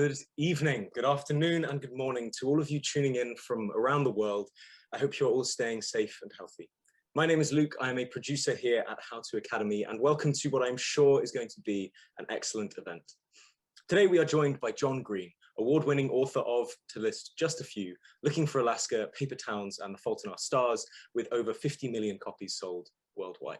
Good evening, good afternoon, and good morning to all of you tuning in from around the world. I hope you're all staying safe and healthy. My name is Luke. I am a producer here at How To Academy, and welcome to what I'm sure is going to be an excellent event. Today we are joined by John Green, award-winning author of, to list just a few, Looking for Alaska, Paper Towns, and The Fault in Our Stars, with over 50 million copies sold worldwide.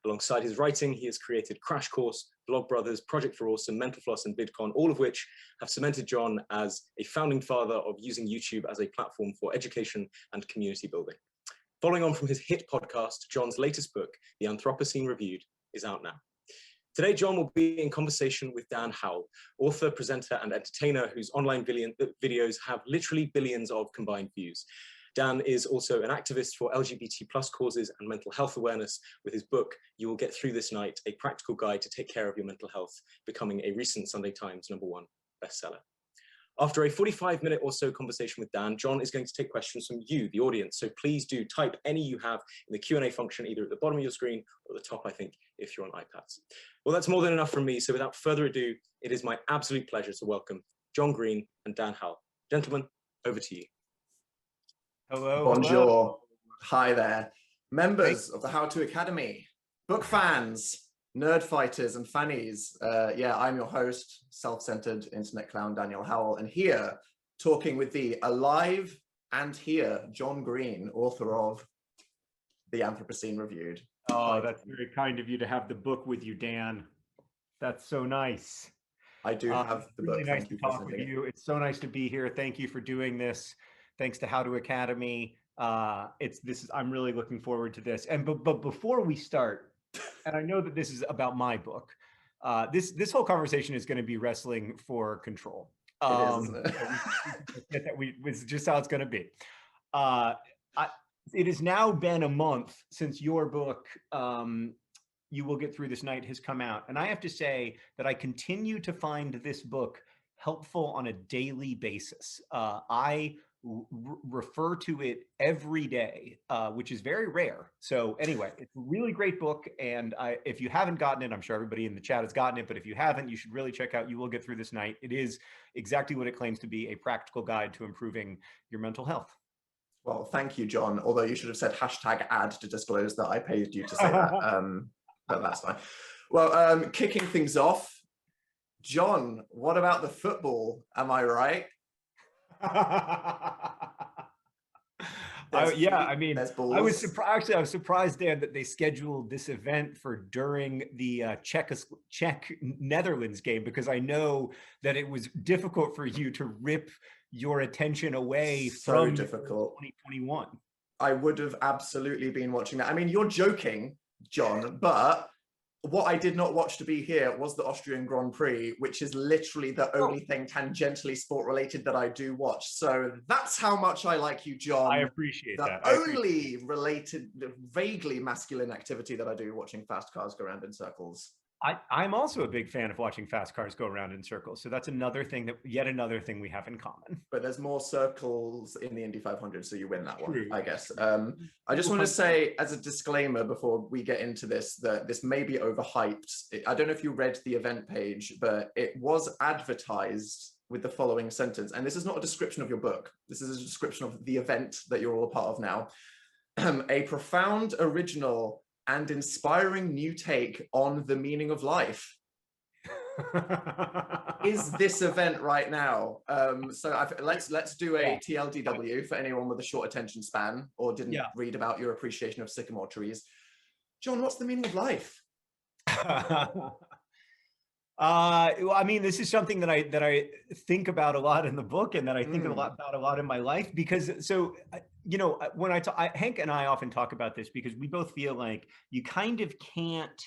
Alongside his writing, he has created Crash Course, Blog Brothers, Project for Awesome, Mental Floss, and VidCon, all of which have cemented John as a founding father of using YouTube as a platform for education and community building. Following on from his hit podcast, John's latest book, The Anthropocene Reviewed, is out now. Today, John will be in conversation with Dan Howell, author, presenter, and entertainer whose online videos have literally billions of combined views. Dan is also an activist for LGBT+ causes and mental health awareness. With his book, You Will Get Through This Night, A Practical Guide to Take Care of Your Mental Health, becoming a recent Sunday Times #1 bestseller. After a 45-minute or so conversation with Dan, John is going to take questions from you, the audience. So please do type any you have in the Q&A function, either at the bottom of your screen or at the top, I think, if you're on iPads. Well, that's more than enough from me. So without further ado, it is my absolute pleasure to welcome John Green and Dan Howell. Gentlemen, over to you. Hello. Bonjour. Hello. Hi there. Members of the How To Academy, book fans, nerd fighters and fannies. Yeah, I'm your host, self-centered internet clown Daniel Howell, and here talking with the alive and here John Green, author of The Anthropocene Reviewed. Oh, that's very kind of you to have the book with you, Dan. That's so nice. I do have the book. Really nice to talk with you. It's so nice to be here. Thank you for doing this. Thanks to How To Academy. I'm really looking forward to this. And but before we start, and I know that this is about my book, this whole conversation is going to be wrestling for control. It is, isn't it? It's just how it's going to be. It has now been a month since your book, You Will Get Through This Night, has come out. And I have to say that I continue to find this book helpful on a daily basis. I refer to it every day, which is very rare. So anyway, it's a really great book. And if you haven't gotten it, I'm sure everybody in the chat has gotten it, but if you haven't, you should really check out You Will Get Through This Night. It is exactly what it claims to be, a practical guide to improving your mental health. Well, thank you, John. Although you should have said #ad to disclose that I paid you to say that, but that's fine. Well, kicking things off, John, what about the football? Am I right? Yeah, I mean, I was surprised, Dan, that they scheduled this event for during the Czech Netherlands game, because I know that it was difficult for you to rip your attention away from 2021. I would have absolutely been watching that. I mean, you're joking, John, but what I did not watch to be here was the Austrian Grand Prix, which is literally the only thing tangentially sport related that I do watch. So that's how much I like you, John. I appreciate that. The only related, vaguely masculine activity that I do, watching fast cars go around in circles. I'm also a big fan of watching fast cars go around in circles. So that's yet another thing we have in common. But there's more circles in the Indy 500, so you win that True. one, I guess. I just want to say, as a disclaimer before we get into this, that this may be overhyped. I don't know if you read the event page, but it was advertised with the following sentence. And this is not a description of your book. This is a description of the event that you're all a part of now. A profound, original, and inspiring new take on the meaning of life. Is this event right now? Let's do a TLDW for anyone with a short attention span or didn't read about your appreciation of sycamore trees. John, what's the meaning of life? Well, I mean, this is something that I think about a lot in the book, and that I think about a lot in my life, because you know, when Hank and I often talk about this, because we both feel like you kind of can't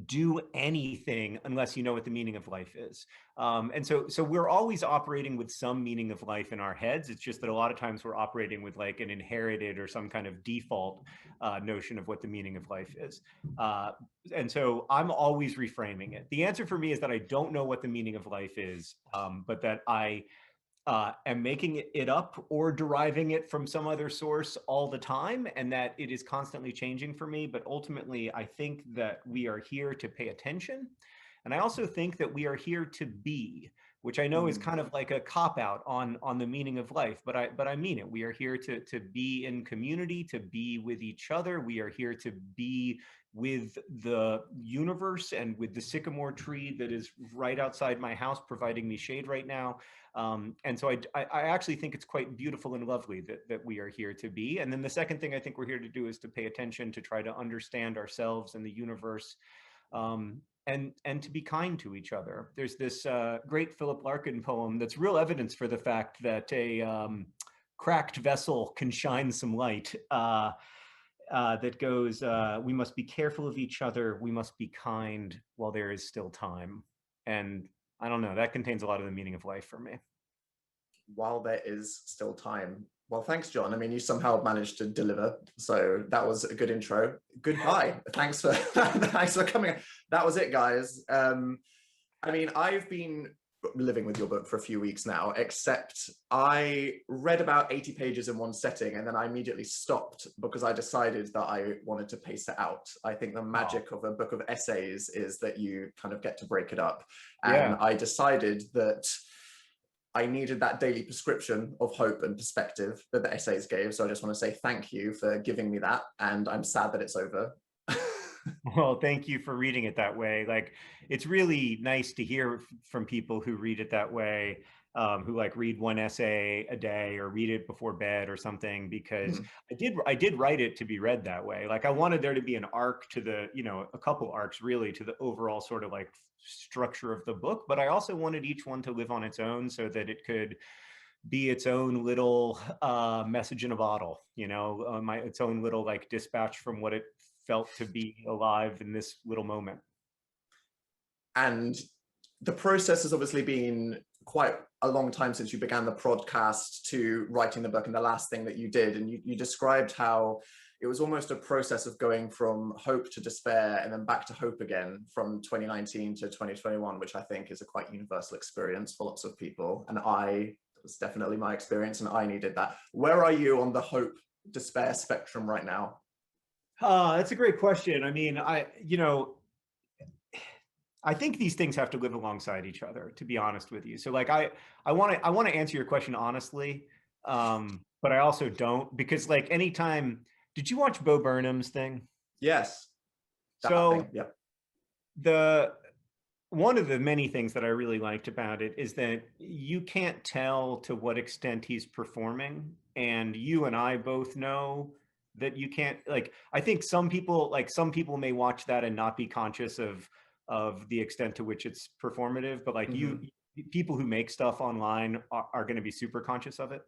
do anything unless you know what the meaning of life is. And so we're always operating with some meaning of life in our heads. It's just that a lot of times we're operating with like an inherited or some kind of default notion of what the meaning of life is. And so I'm always reframing it. The answer for me is that I don't know what the meaning of life is, but that I am making it up or deriving it from some other source all the time, and that it is constantly changing for me. But ultimately, I think that we are here to pay attention. And I also think that we are here to be, which I know is kind of like a cop out on the meaning of life, but I mean it. We are here to be in community, to be with each other. We are here to be with the universe and with the sycamore tree that is right outside my house, providing me shade right now. And so I actually think it's quite beautiful and lovely that we are here to be. And then the second thing I think we're here to do is to pay attention, to try to understand ourselves and the universe, and to be kind to each other. There's this great Philip Larkin poem that's real evidence for the fact that a cracked vessel can shine some light. That goes, we must be careful of each other. We must be kind while there is still time. And I don't know, that contains a lot of the meaning of life for me. While there is still time. Well, thanks, John. I mean, you somehow managed to deliver. So that was a good intro. Goodbye. Thanks for thanks for coming. That was it, guys. I mean, I've been living with your book for a few weeks now, except I read about 80 pages in one setting and then I immediately stopped because I decided that I wanted to pace it out. I think the magic of a book of essays is that you kind of get to break it up. And I decided that I needed that daily prescription of hope and perspective that the essays gave. So I just want to say thank you for giving me that. And I'm sad that it's over. Well, thank you for reading it that way. Like, it's really nice to hear from people who read it that way, who like read one essay a day or read it before bed or something, because I did write it to be read that way. Like, I wanted there to be an arc to the, you know, a couple arcs really to the overall sort of like structure of the book, but I also wanted each one to live on its own so that it could be its own little message in a bottle, you know, its own little like dispatch from what it felt to be alive in this little moment. And the process has obviously been quite a long time since you began the podcast to writing the book, and the last thing that you did, and you described how it was almost a process of going from hope to despair and then back to hope again from 2019 to 2021, which I think is a quite universal experience for lots of people. And it was definitely my experience, and I needed that. Where are you on the hope despair spectrum right now? That's a great question. I mean, I think these things have to live alongside each other, to be honest with you. So like, I want to answer your question honestly, but I also don't, because like anytime, did you watch Bo Burnham's thing? Yes. So yep. One of the many things that I really liked about it is that you can't tell to what extent he's performing. And you and I both know that you can't, like, I think some people may watch that and not be conscious of the extent to which it's performative, but like people who make stuff online are going to be super conscious of it.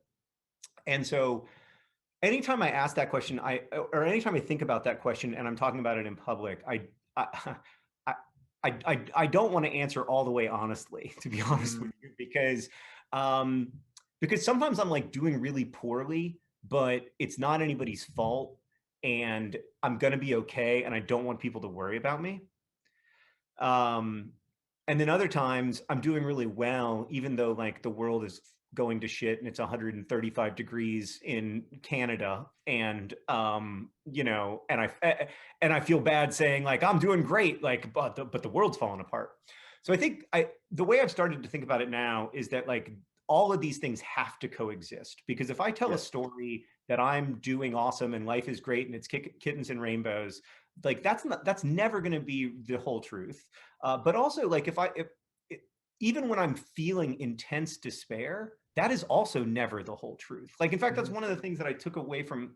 And so anytime I ask that question, or anytime I think about that question and I'm talking about it in public, I don't want to answer all the way honestly, to be honest with you, because sometimes I'm like doing really poorly, but it's not anybody's fault and I'm going to be okay. And I don't want people to worry about me. And then other times I'm doing really well, even though like the world is going to shit and it's 135 degrees in Canada. And, you know, and I feel bad saying like, I'm doing great, like, but the world's falling apart. So I think the way I've started to think about it now is that like, all of these things have to coexist, because if I tell a story that I'm doing awesome and life is great and it's kittens and rainbows, like that's never going to be the whole truth. But also like even when I'm feeling intense despair, that is also never the whole truth. Like, in fact, that's one of the things that I took away from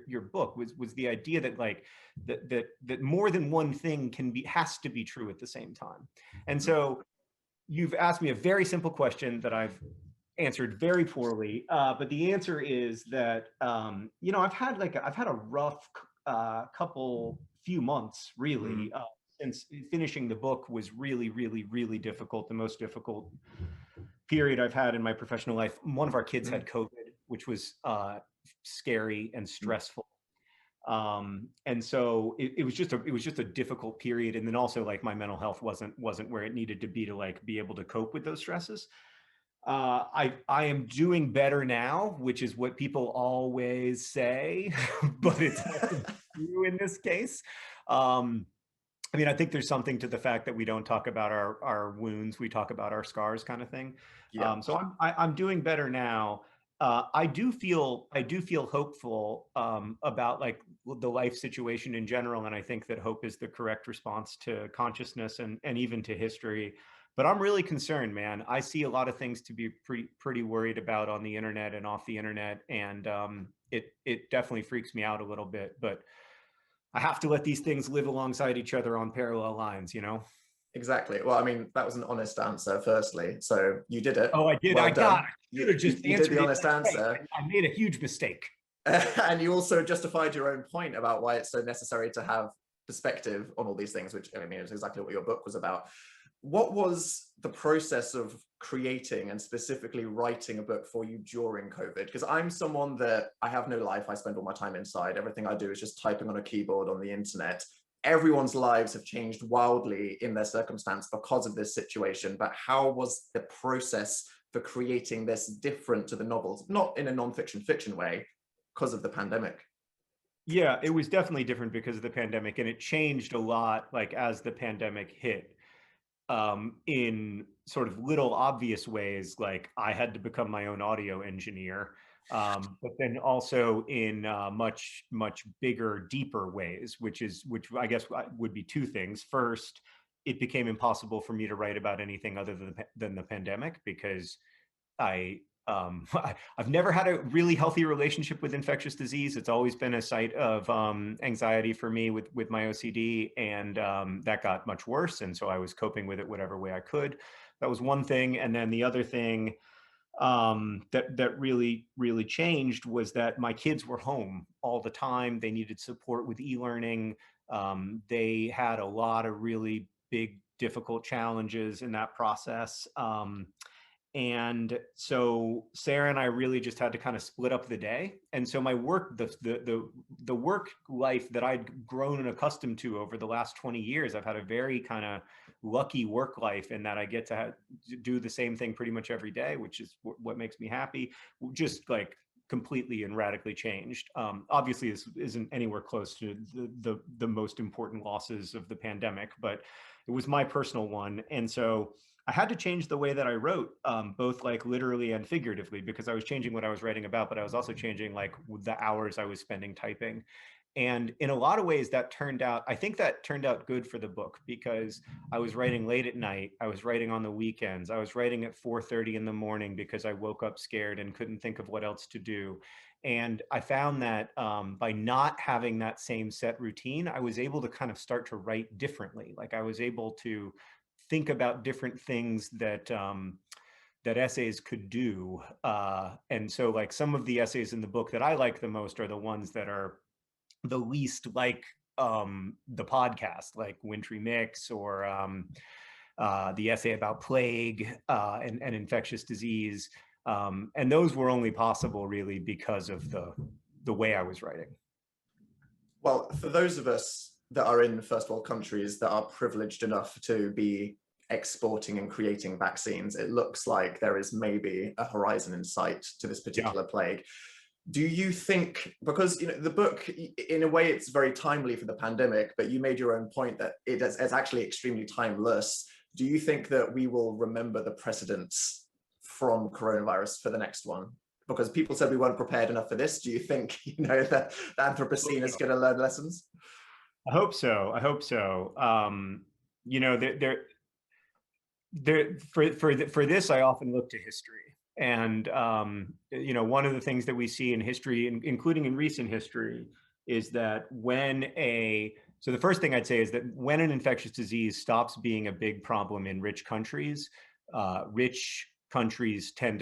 your book was the idea that like that more than one thing has to be true at the same time. And so you've asked me a very simple question that I've answered very poorly, but the answer is that you know, I've had a rough few months really. Since finishing the book was really, really, really difficult, the most difficult period I've had in my professional life. One of our kids had COVID, which was scary and stressful. And so it was just a difficult period. And then also like my mental health wasn't where it needed to be to like be able to cope with those stresses. I am doing better now, which is what people always say, but it's true in this case. I mean, I think there's something to the fact that we don't talk about our wounds, we talk about our scars, kind of thing. Yeah. So I'm doing better now. I do feel hopeful about like the life situation in general, and I think that hope is the correct response to consciousness and even to history. But I'm really concerned, man. I see a lot of things to be pretty worried about on the internet and off the internet, and it definitely freaks me out a little bit. But I have to let these things live alongside each other on parallel lines, you know? Exactly. Well, I mean, that was an honest answer, firstly. So you did it. Oh, I did. Well done. I should have just You did answered the it. honest answer. I made a huge mistake. And you also justified your own point about why it's so necessary to have perspective on all these things, which I mean is exactly what your book was about. What was the process of creating and specifically writing a book for you during COVID? Because I'm someone that I have no life. I spend all my time inside. Everything I do is just typing on a keyboard on the internet. Everyone's lives have changed wildly in their circumstance because of this situation. But how was the process for creating this different to the novels? Not in a non-fiction fiction way, because of the pandemic. Yeah, it was definitely different because of the pandemic, and it changed a lot like as the pandemic hit. In sort of little obvious ways, like I had to become my own audio engineer, but then also in much bigger, deeper ways, which I guess would be two things. First, it became impossible for me to write about anything other than the pandemic because I I've never had a really healthy relationship with infectious disease. It's always been a site of anxiety for me with my OCD, and that got much worse. And so I was coping with it whatever way I could. That was one thing, and then the other thing that really changed was that my kids were home all the time. They needed support with e-learning. They had a lot of really big, difficult challenges in that process. And so Sarah and I really just had to kind of split up the day. And so my work, the work life that I'd grown and accustomed to over the last 20 years, I've had a very kind of lucky work life in that I get to do the same thing pretty much every day, which is what makes me happy. Just like completely and radically changed. Obviously, this isn't anywhere close to the most important losses of the pandemic, but it was my personal one. And so I had to change the way that I wrote, both like literally and figuratively, because I was changing what I was writing about, but I was also changing like the hours I was spending typing. And in a lot of ways I think that turned out good for the book because I was writing late at night. I was writing on the weekends. I was writing at 4:30 in the morning because I woke up scared and couldn't think of what else to do. And I found that by not having that same set routine, I was able to kind of start to write differently. Like I was able to think about different things that that essays could do. And so like some of the essays in the book that I like the most are the ones that are the least like the podcast, like Wintry Mix or the essay about plague and infectious disease. And those were only possible really because of the way I was writing. Well, for those of us that are in first world countries that are privileged enough to be exporting and creating vaccines, it looks like there is maybe a horizon in sight to this particular plague. Do you think, because the book, in a way, it's very timely for the pandemic, but you made your own point that it's actually extremely timeless. Do you think that we will remember the precedents from coronavirus for the next one? Because people said we weren't prepared enough for this. Do you think, that the Anthropocene is going to learn lessons? I hope so. I hope so. For this, I often look to history. And, one of the things that we see in history, including in recent history, is that so the first thing I'd say is that when an infectious disease stops being a big problem in rich countries tend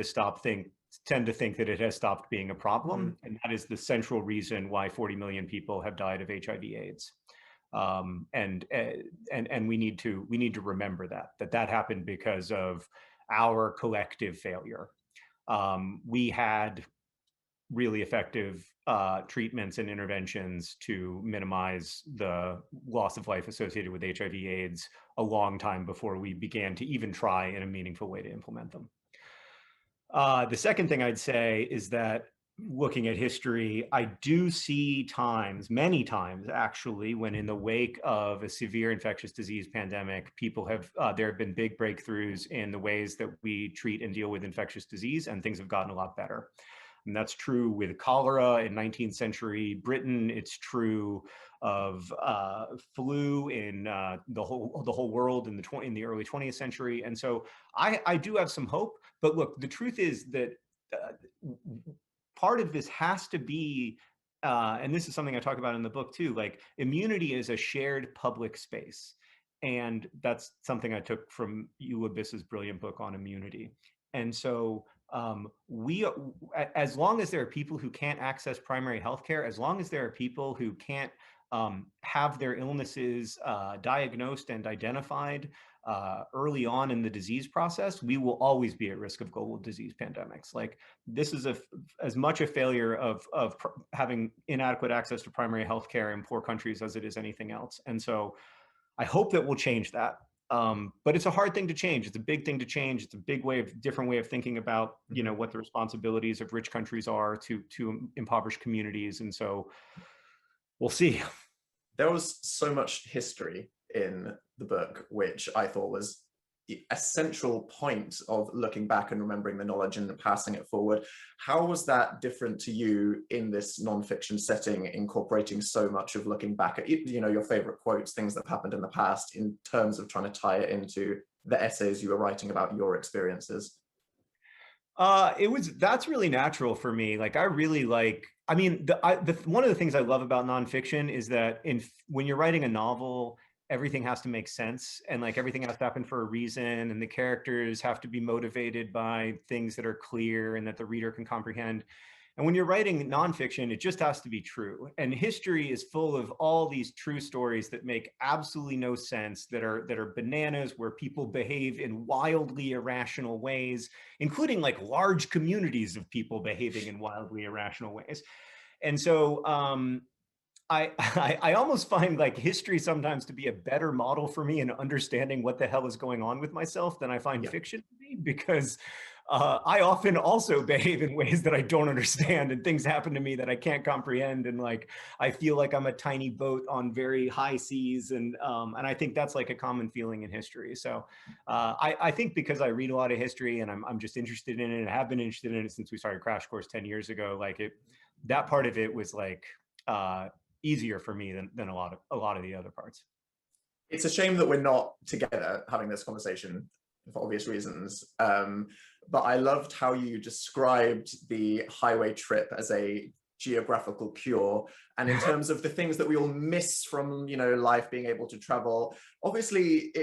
to think that it has stopped being a problem. And that is the central reason why 40 million people have died of HIV/AIDS. And we need to remember that happened because of our collective failure. We had really effective treatments and interventions to minimize the loss of life associated with HIV/AIDS a long time before we began to even try in a meaningful way to implement them. The second thing I'd say is that looking at history, I do see times, many times actually, when in the wake of a severe infectious disease pandemic, people have, there have been big breakthroughs in the ways that we treat and deal with infectious disease, and things have gotten a lot better. And that's true with cholera in 19th century Britain. It's true of flu in the whole world in the early 20th century. And so I do have some hope. But look, the truth is that part of this has to be, and this is something I talk about in the book too, like immunity is a shared public space. And that's something I took from Eula Biss's brilliant book on immunity. And so as long as there are people who can't access primary health care, as long as there are people who can't have their illnesses diagnosed and identified early on in the disease process, we will always be at risk of global disease pandemics. Like this is as much a failure of having inadequate access to primary health care in poor countries as it is anything else. And so I hope that we'll change that. But it's a hard thing to change. It's a big thing to change. It's a different way of thinking about, you know, what the responsibilities of rich countries are to impoverished communities. And so we'll see. There was so much history in the book, which I thought was a central point of looking back and remembering the knowledge and passing it forward. How was that different to you in this nonfiction setting, incorporating so much of looking back at, you know, your favorite quotes, things that happened in the past, in terms of trying to tie it into the essays you were writing about your experiences? That's really natural for me. Like, I really like, I mean, one of the things I love about nonfiction is that when you're writing a novel, everything has to make sense, and like everything has to happen for a reason, and the characters have to be motivated by things that are clear and that the reader can comprehend. And when you're writing nonfiction, it just has to be true. And history is full of all these true stories that make absolutely no sense, that are bananas, where people behave in wildly irrational ways, including like large communities of people behaving in wildly irrational ways. And so I almost find like history sometimes to be a better model for me in understanding what the hell is going on with myself than I find fiction to be, because I often also behave in ways that I don't understand, and things happen to me that I can't comprehend, and like I feel like I'm a tiny boat on very high seas, and I think that's like a common feeling in history. So I think because I read a lot of history and I'm just interested in it and have been interested in it since we started Crash Course 10 years ago, like that part of it was like easier for me than a lot of the other parts. It's a shame that we're not together having this conversation for obvious reasons. But I loved how you described the highway trip as a geographical cure, and in terms of the things that we all miss from, you know, life, being able to travel. Obviously,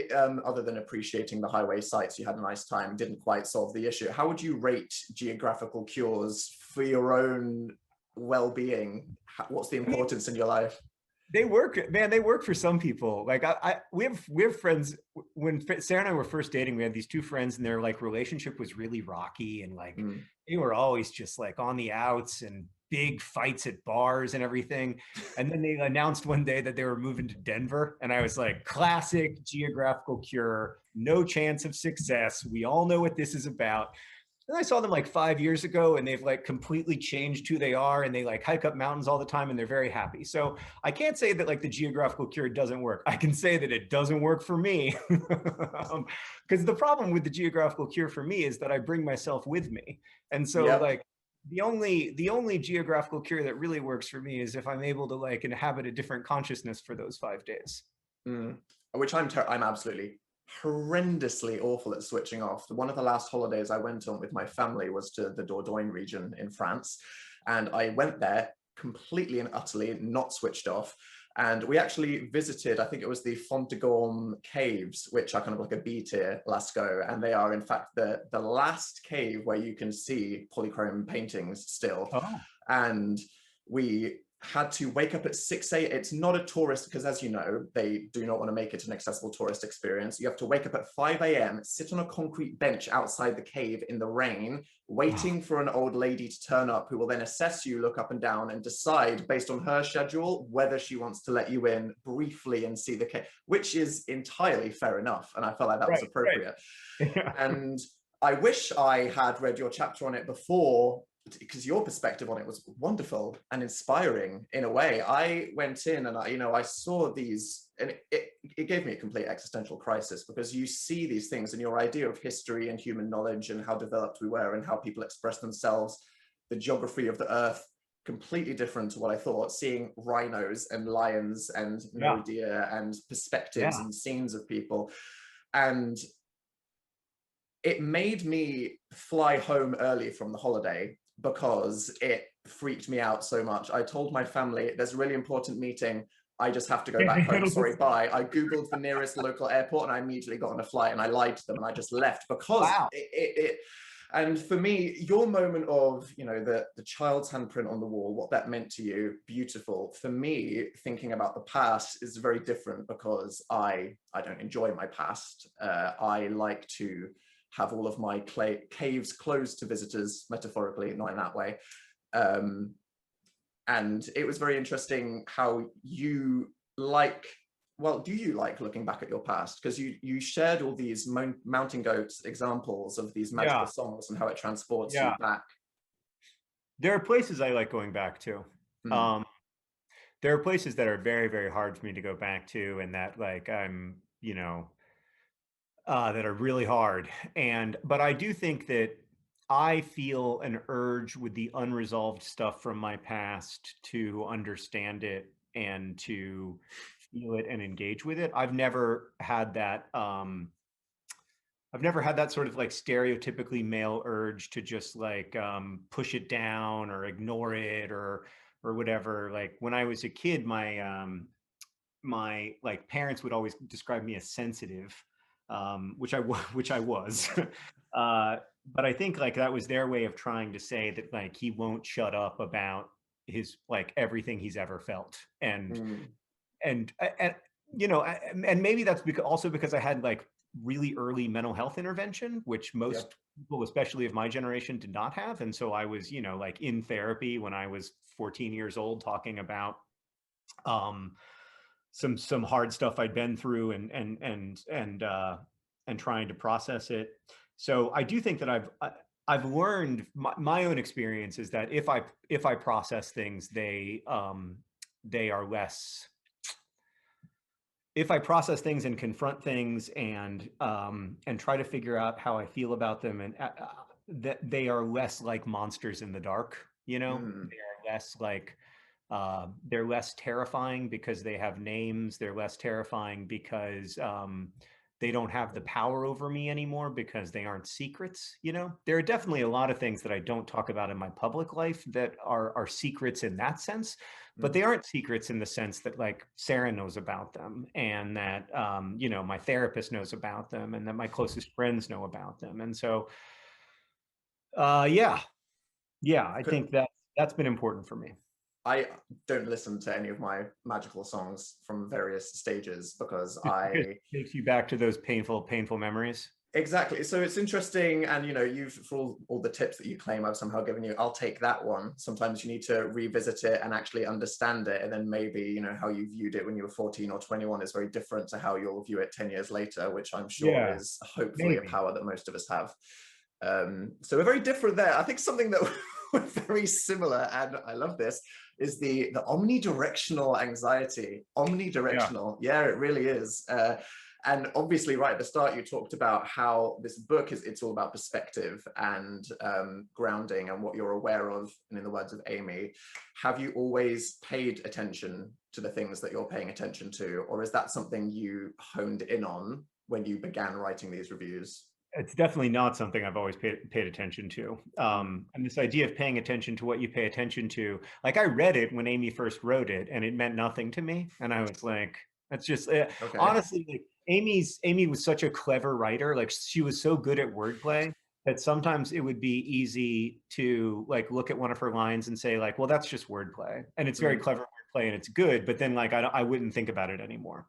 other than appreciating the highway sites, you had a nice time, didn't quite solve the issue. How would you rate geographical cures for your own well-being? What's the importance in your life? They work, man. They work for some people. Like we have friends. When Sarah and I were first dating, we had these two friends, and their like relationship was really rocky, and like they were always just like on the outs and big fights at bars and everything. And then they announced one day that they were moving to Denver, and I was like, classic geographical cure. No chance of success. We all know what this is about. And I saw them like 5 years ago, and they've like completely changed who they are, and they like hike up mountains all the time, and they're very happy. So I can't say that like the geographical cure doesn't work. I can say that it doesn't work for me. Because the problem with the geographical cure for me is that I bring myself with me. And so like the only geographical cure that really works for me is if I'm able to like inhabit a different consciousness for those 5 days. Which I'm absolutely horrendously awful at switching off. One of the last holidays I went on with my family was to the Dordogne region in France, and I went there completely and utterly not switched off. And we actually visited, I think it was the Font de Gorme caves, which are kind of like a B tier Lascaux, and they are in fact the last cave where you can see polychrome paintings still. And we had to wake up at 6 a.m. It's not a tourist, because as you know, they do not want to make it an accessible tourist experience. You have to wake up at 5 a.m., sit on a concrete bench outside the cave in the rain, waiting for an old lady to turn up, who will then assess you, look up and down, and decide based on her schedule whether she wants to let you in briefly and see the cave, which is entirely fair enough. And I felt like that was appropriate. And I wish I had read your chapter on it before, because your perspective on it was wonderful and inspiring in a way. I went in and I saw these, and it gave me a complete existential crisis, because you see these things and your idea of history and human knowledge and how developed we were and how people express themselves, the geography of the earth, completely different to what I thought, seeing rhinos and lions and no deer and perspectives and scenes of people. And it made me fly home early from the holiday because it freaked me out so much. I told my family, there's a really important meeting, I just have to go back home, sorry, bye. I Googled the nearest local airport and I immediately got on a flight and I lied to them and I just left because and for me, your moment of, the child's handprint on the wall, what that meant to you, beautiful. For me, thinking about the past is very different, because I don't enjoy my past. I like to have all of my caves closed to visitors, metaphorically, not in that way. And it was very interesting how you do you like looking back at your past? Because you shared all these Mountain Goats examples of these magical songs and how it transports you back. There are places I like going back to. There are places that are very, very hard for me to go back to, and that I'm, that are really hard. But I do think that I feel an urge with the unresolved stuff from my past to understand it and to feel it and engage with it. I've never had that sort of stereotypically male urge to just push it down or ignore it or whatever. Like when I was a kid, my parents would always describe me as sensitive, which I was. But I think that was their way of trying to say that he won't shut up about his everything he's ever felt. And maybe that's also because I had really early mental health intervention, which most people, especially of my generation, did not have. And so I was, in therapy when I was 14 years old, talking about some hard stuff I'd been through and trying to process it. So I do think that I've learned my own experience is that if I process things, they are less. If I process things and confront things and try to figure out how I feel about them, and that they are less like monsters in the dark, they are less they're less terrifying because they have names. They're less terrifying because they don't have the power over me anymore because they aren't secrets. There are definitely a lot of things that I don't talk about in my public life that are secrets in that sense, but they aren't secrets in the sense that Sarah knows about them, and that my therapist knows about them, and that my closest friends know about them. And so I think that's been important for me. I don't listen to any of my magical songs from various stages because it takes you back to those painful memories. Exactly. So it's interesting, and you've, for all the tips that you claim I've somehow given you, I'll take that one. Sometimes you need to revisit it and actually understand it, and then maybe how you viewed it when you were 14 or 21 is very different to how you'll view it 10 years later, which I'm sure is hopefully a power that most of us have. So we're very different there. I think something that we're very similar, and I love this, is the omnidirectional anxiety. Omnidirectional, it really is. And obviously, right at the start, you talked about how this book it's all about perspective and grounding and what you're aware of. And in the words of Amy, have you always paid attention to the things that you're paying attention to, or is that something you honed in on when you began writing these reviews? It's definitely not something I've always paid attention to. And this idea of paying attention to what you pay attention to, I read it when Amy first wrote it and it meant nothing to me. And I was like, that's just, honestly, Amy was such a clever writer. She was so good at wordplay that sometimes it would be easy to look at one of her lines and say well, that's just wordplay. And it's very clever wordplay and it's good, but then I wouldn't think about it anymore.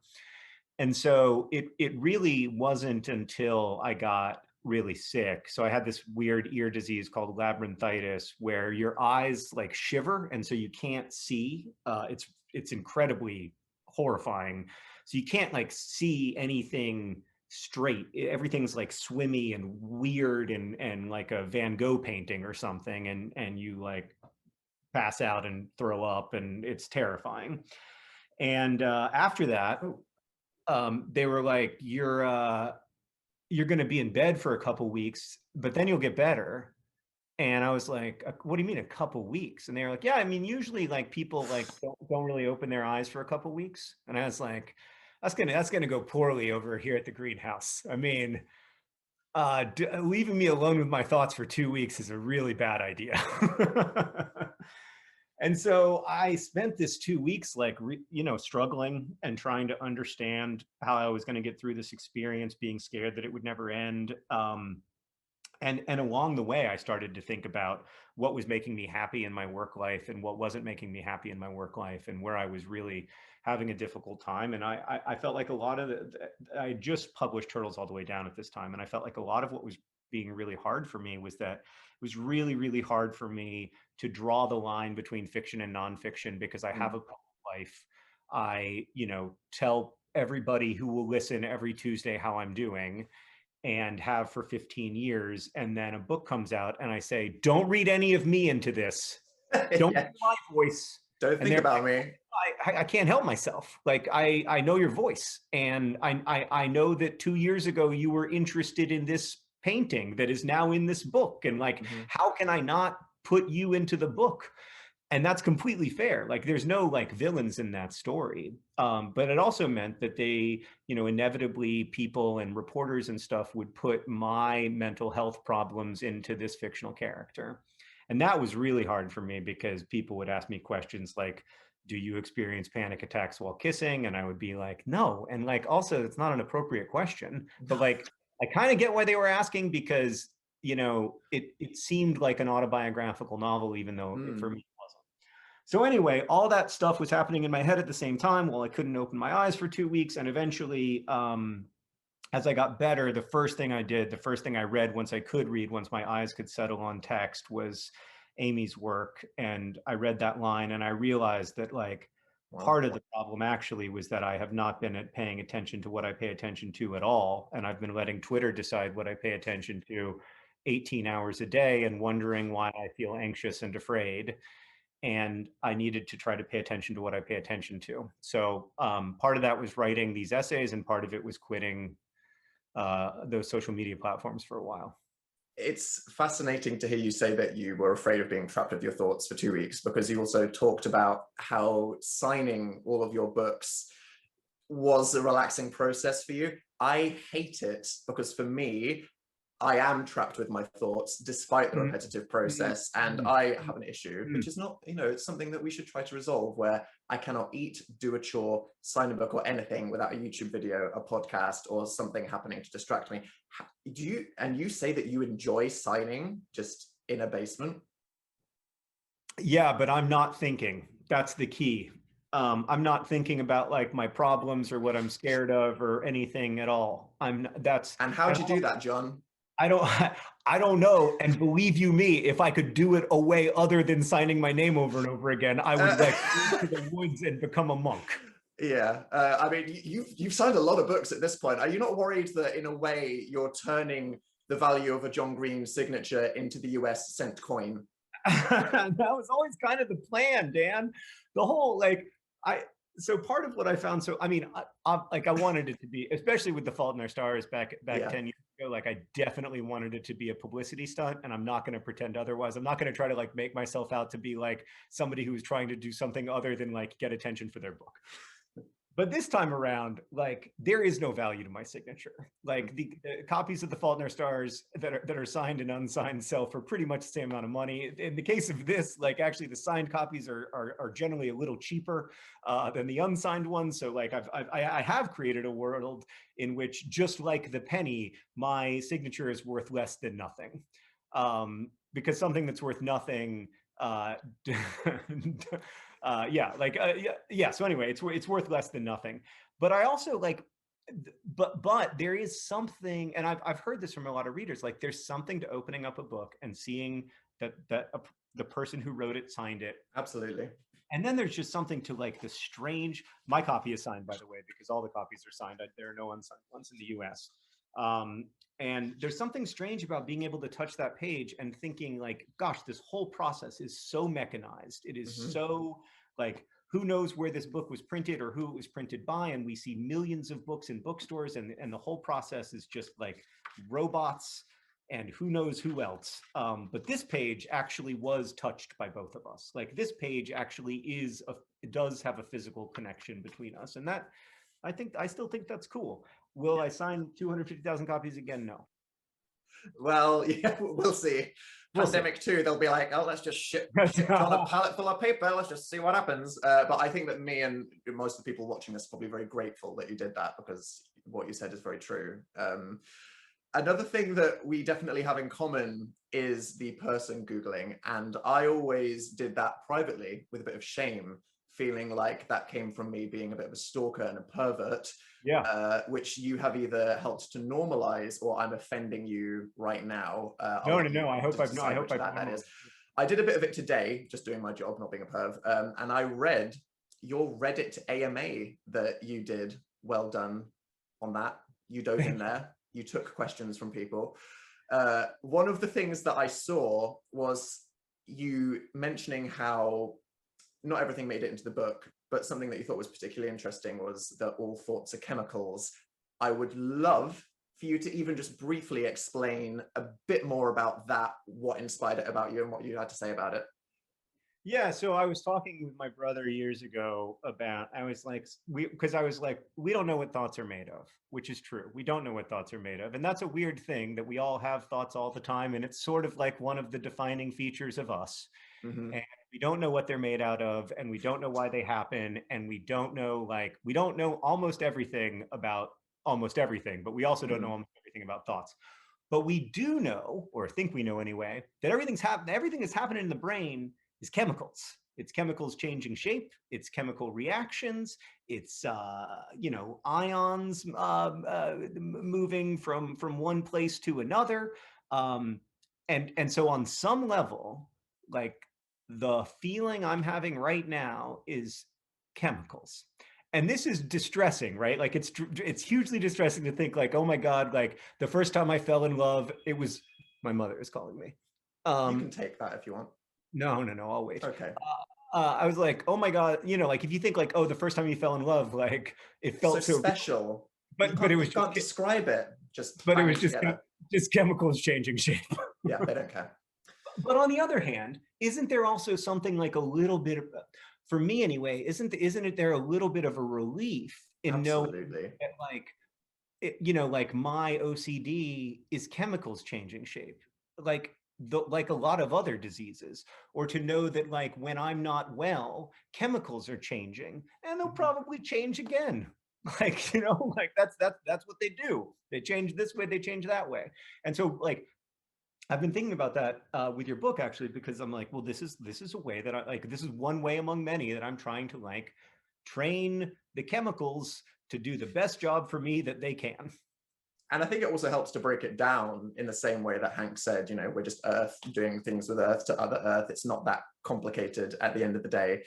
And so it really wasn't until I got really sick. So I had this weird ear disease called labyrinthitis, where your eyes shiver, and so you can't see. It's incredibly horrifying. So you can't see anything straight. Everything's like swimmy and weird and like a Van Gogh painting or something, and you like pass out and throw up, and it's terrifying. And after that, they were like, you're going to be in bed for a couple weeks, but then you'll get better. And I was like, what do you mean a couple weeks? And they were like, yeah, I mean, usually like people like don't really open their eyes for a couple weeks. And I was like, that's gonna go poorly over here at the greenhouse. I mean, leaving me alone with my thoughts for 2 weeks is a really bad idea. And so I spent this 2 weeks like, struggling and trying to understand how I was going to get through this experience, being scared that it would never end. And along the way, I started to think about what was making me happy in my work life and what wasn't making me happy in my work life, and where I was really having a difficult time. And I felt like a lot of I just published Turtles All the Way Down at this time, and I felt like a lot of what was being really hard for me was that it was really, really hard for me to draw the line between fiction and nonfiction, because I have a public life. I, tell everybody who will listen every Tuesday how I'm doing, and have for 15 years. And then a book comes out and I say, don't read any of me into this. Don't Yeah. read my voice. Don't think about me. I can't help myself. Like I know your voice. And I know that 2 years ago you were interested in this painting that is now in this book. And like, how can I not put you into the book? And that's completely fair. Like there's no like villains in that story. But it also meant that they, inevitably people and reporters and stuff would put my mental health problems into this fictional character. And that was really hard for me, because people would ask me questions like, do you experience panic attacks while kissing? And I would be like, no. And like, also, it's not an appropriate question, but like, I kind of get why they were asking, because, it seemed like an autobiographical novel, even though for me, so anyway, all that stuff was happening in my head at the same time while I couldn't open my eyes for 2 weeks. And eventually, as I got better, the first thing I read once I could read, once my eyes could settle on text, was Amy's work. And I read that line and I realized that like part of the problem actually was that I have not been paying attention to what I pay attention to at all. And I've been letting Twitter decide what I pay attention to 18 hours a day, and wondering why I feel anxious and afraid. And I needed to try to pay attention to what I pay attention to. So part of that was writing these essays, and part of it was quitting those social media platforms for a while. It's fascinating to hear you say that you were afraid of being trapped with your thoughts for 2 weeks, because you also talked about how signing all of your books was a relaxing process for you. I hate it, because for me, I am trapped with my thoughts despite the repetitive process, and I have an issue, which is not, it's something that we should try to resolve, where I cannot eat, do a chore, sign a book, or anything without a YouTube video, a podcast, or something happening to distract me. You say that you enjoy signing just in a basement? Yeah, but I'm not thinking. That's the key. I'm not thinking about like my problems or what I'm scared of or anything at all. And how do you do that, John? I don't know. And believe you me, if I could do it a way other than signing my name over and over again, I would like go to the woods and become a monk. Yeah, I mean, you've signed a lot of books at this point. Are you not worried that in a way you're turning the value of a John Green signature into the US cent coin? That was always kind of the plan, Dan. The whole so part of what I found, so I mean, I wanted it to be, especially with The Fault in Our Stars back 10 years ago, like I definitely wanted it to be a publicity stunt, and I'm not going to pretend otherwise. I'm not going to try to like make myself out to be like somebody who is trying to do something other than like get attention for their book. But this time around, like there is no value to my signature. Like the copies of The Fault in Our Stars that are signed and unsigned sell for pretty much the same amount of money. In the case of this, like actually the signed copies are generally a little cheaper than the unsigned ones. So like I have created a world in which, just like the penny, my signature is worth less than nothing. Because something that's worth nothing so anyway, it's worth less than nothing. But I also like, but there is something, and I've heard this from a lot of readers, like there's something to opening up a book and seeing that the person who wrote it signed it. Absolutely. And then there's just something to like the strange, my copy is signed, by the way, because all the copies are signed. There are no unsigned ones in the US. And there's something strange about being able to touch that page and thinking like, gosh, this whole process is so mechanized. It is so like, who knows where this book was printed or who it was printed by? And we see millions of books in bookstores, and the whole process is just like robots and who knows who else. But this page actually was touched by both of us. Like this page actually does have a physical connection between us. And that, I still think that's cool. Will I sign 250,000 copies again? No. Well, yeah, we'll see. Pandemic 2, they'll be like, oh, let's just ship on a pallet full of paper. Let's just see what happens. But I think that me and most of the people watching this are probably very grateful that you did that, because what you said is very true. Another thing that we definitely have in common is the person Googling. And I always did that privately with a bit of shame, feeling like that came from me being a bit of a stalker and a pervert, which you have either helped to normalize, or I'm offending you right now. No. I hope I've that is. I did a bit of it today, just doing my job, not being a perv. And I read your Reddit AMA that you did. Well done on that. You dove in there. You took questions from people. One of the things that I saw was you mentioning how not everything made it into the book, but something that you thought was particularly interesting was that all thoughts are chemicals. I would love for you to even just briefly explain a bit more about that, what inspired it about you and what you had to say about it. Yeah, so I was talking with my brother years ago about, because I was like, we don't know what thoughts are made of, which is true. We don't know what thoughts are made of. And that's a weird thing, that we all have thoughts all the time. And it's sort of like one of the defining features of us. And we don't know what they're made out of, and we don't know why they happen. And we don't know almost everything about almost everything, but we also don't know almost everything about thoughts. But we do know, or think we know anyway, that everything that's happening in the brain is chemicals. It's chemicals changing shape. It's chemical reactions. It's ions moving from one place to another. And so on some level, like the feeling I'm having right now is chemicals. And this is distressing, right? Like it's hugely distressing to think like, oh my God, like the first time I fell in love, it was, my mother is calling me. You can take that if you want. No, I'll wait. Okay. I was like, oh my God, like if you think like, oh, the first time you fell in love, like it felt so special. But it was, you can't describe it. But it was just chemicals changing shape. Yeah, they don't care. But on the other hand, isn't there also something like a little bit of, for me anyway, isn't it there a little bit of a relief in knowing that like my OCD is chemicals changing shape, like a lot of other diseases, or to know that like when I'm not well, chemicals are changing and they'll probably change again. Like, like that's what they do. They change this way, they change that way. And so like, I've been thinking about that with your book, actually, because I'm like, well, this is a way that this is one way among many that I'm trying to like train the chemicals to do the best job for me that they can. And I think it also helps to break it down in the same way that Hank said, we're just Earth doing things with Earth to other Earth. It's not that complicated at the end of the day.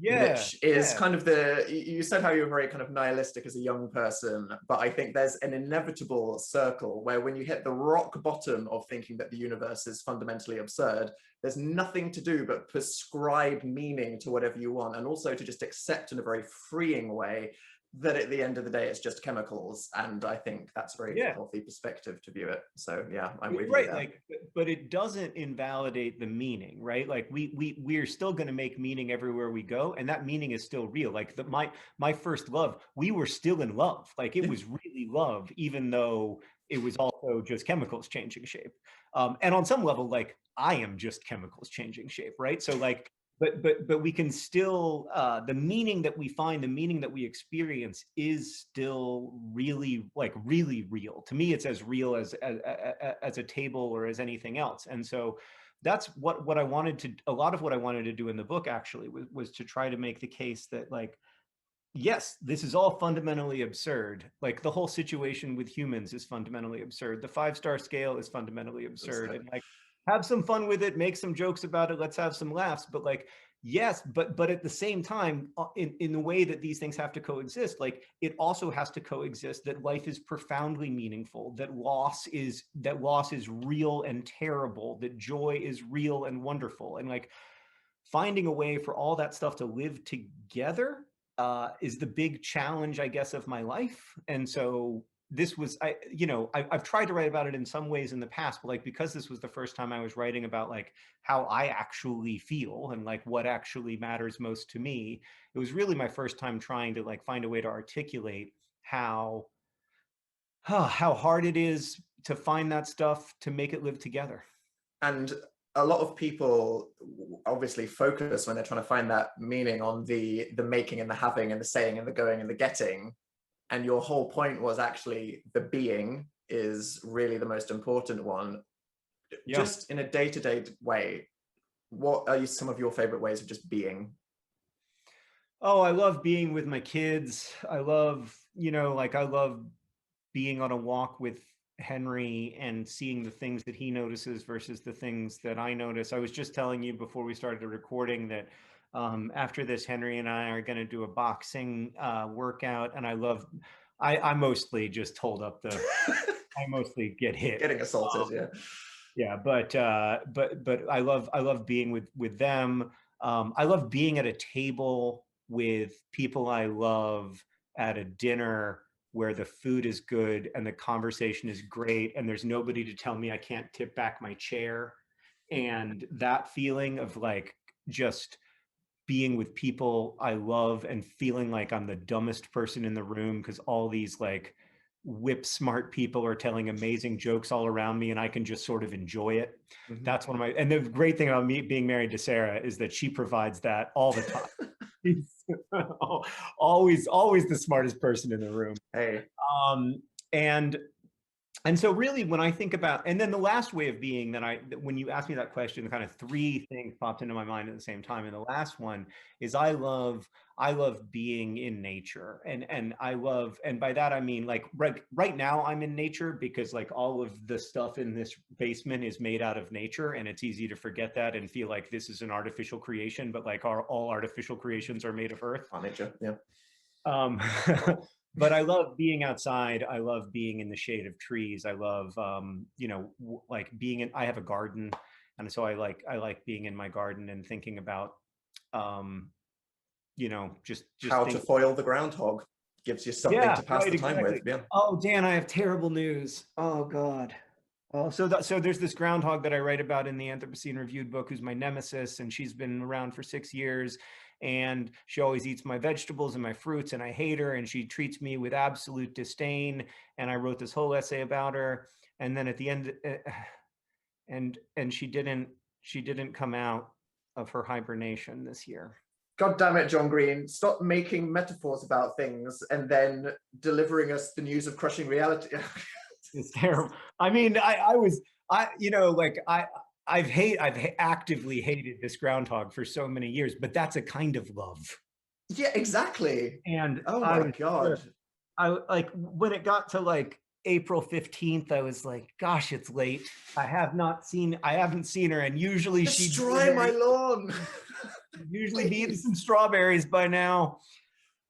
Which is kind of you said how you were very kind of nihilistic as a young person, but I think there's an inevitable circle where when you hit the rock bottom of thinking that the universe is fundamentally absurd, there's nothing to do but prescribe meaning to whatever you want, and also to just accept in a very freeing way that at the end of the day it's just chemicals. And I think that's a very healthy perspective to view it. So yeah, I'm with you there. Like, but it doesn't invalidate the meaning, right? Like we're still going to make meaning everywhere we go, and that meaning is still real. Like my first love, we were still in love. Like it was really love, even though it was also just chemicals changing shape. And on some level, like I am just chemicals changing shape, right? So like, but we can still, the meaning that we find, the meaning that we experience is still really real. To me, it's as real as a table or as anything else. And so that's what I wanted to, a lot of what I wanted to do in the book actually was to try to make the case that like, yes, this is all fundamentally absurd. Like the whole situation with humans is fundamentally absurd. The 5-star scale is fundamentally absurd. And like, have some fun with it, make some jokes about it, let's have some laughs. But like, yes, but at the same time, in the way that these things have to coexist, like it also has to coexist that life is profoundly meaningful, that loss is real and terrible, that joy is real and wonderful. And like finding a way for all that stuff to live together is the big challenge, I guess, of my life. And so this was, I've tried to write about it in some ways in the past, but like, because this was the first time I was writing about like how I actually feel and like what actually matters most to me, it was really my first time trying to like find a way to articulate how hard it is to find that stuff, to make it live together. And a lot of people obviously focus when they're trying to find that meaning on the making and the having and the saying and the going and the getting. And your whole point was actually the being is really the most important one. Yeah. Just in a day-to-day way, what are some of your favorite ways of just being? Oh, I love being with my kids. I love, I love being on a walk with Henry and seeing the things that he notices versus the things that I notice. I was just telling you before we started recording that after this, Henry and I are going to do a boxing workout, and I mostly just hold up the, I mostly get hit. Getting assaulted, yeah. Yeah, but I love being with them. I love being at a table with people I love at a dinner where the food is good and the conversation is great and there's nobody to tell me I can't tip back my chair. And that feeling of like just being with people I love and feeling like I'm the dumbest person in the room because all these like whip smart people are telling amazing jokes all around me and I can just sort of enjoy it. Mm-hmm. That's one of my, and the great thing about me being married to Sarah is that she provides that all the time. She's always the smartest person in the room. Hey. And so really when I think about, and then the last way of being that when you asked me that question, kind of three things popped into my mind at the same time. And the last one is I love being in nature. And by that, I mean like right now I'm in nature because like all of the stuff in this basement is made out of nature. And it's easy to forget that and feel like this is an artificial creation, but like all artificial creations are made of earth. On nature, yeah. But I love being outside. I love being in the shade of trees. I love, like being in, I have a garden. And so I like being in my garden and thinking about, just how to foil the groundhog gives you something to pass the time with. Yeah. Oh, Dan, I have terrible news. Oh God. Oh, so there's this groundhog that I write about in the Anthropocene Reviewed book, who's my nemesis, and she's been around for 6 years. And she always eats my vegetables and my fruits, and I hate her, and she treats me with absolute disdain. And I wrote this whole essay about her. And then at the end, and she didn't come out of her hibernation this year. God damn it, John Green! Stop making metaphors about things and then delivering us the news of crushing reality. It's terrible. I mean, I've actively hated this groundhog for so many years, but that's a kind of love. Yeah, exactly. And oh my God. I like when it got to like April 15th, I was like, gosh, it's late. I haven't seen her. And usually she'd dry my lawn. Usually be eating some strawberries by now.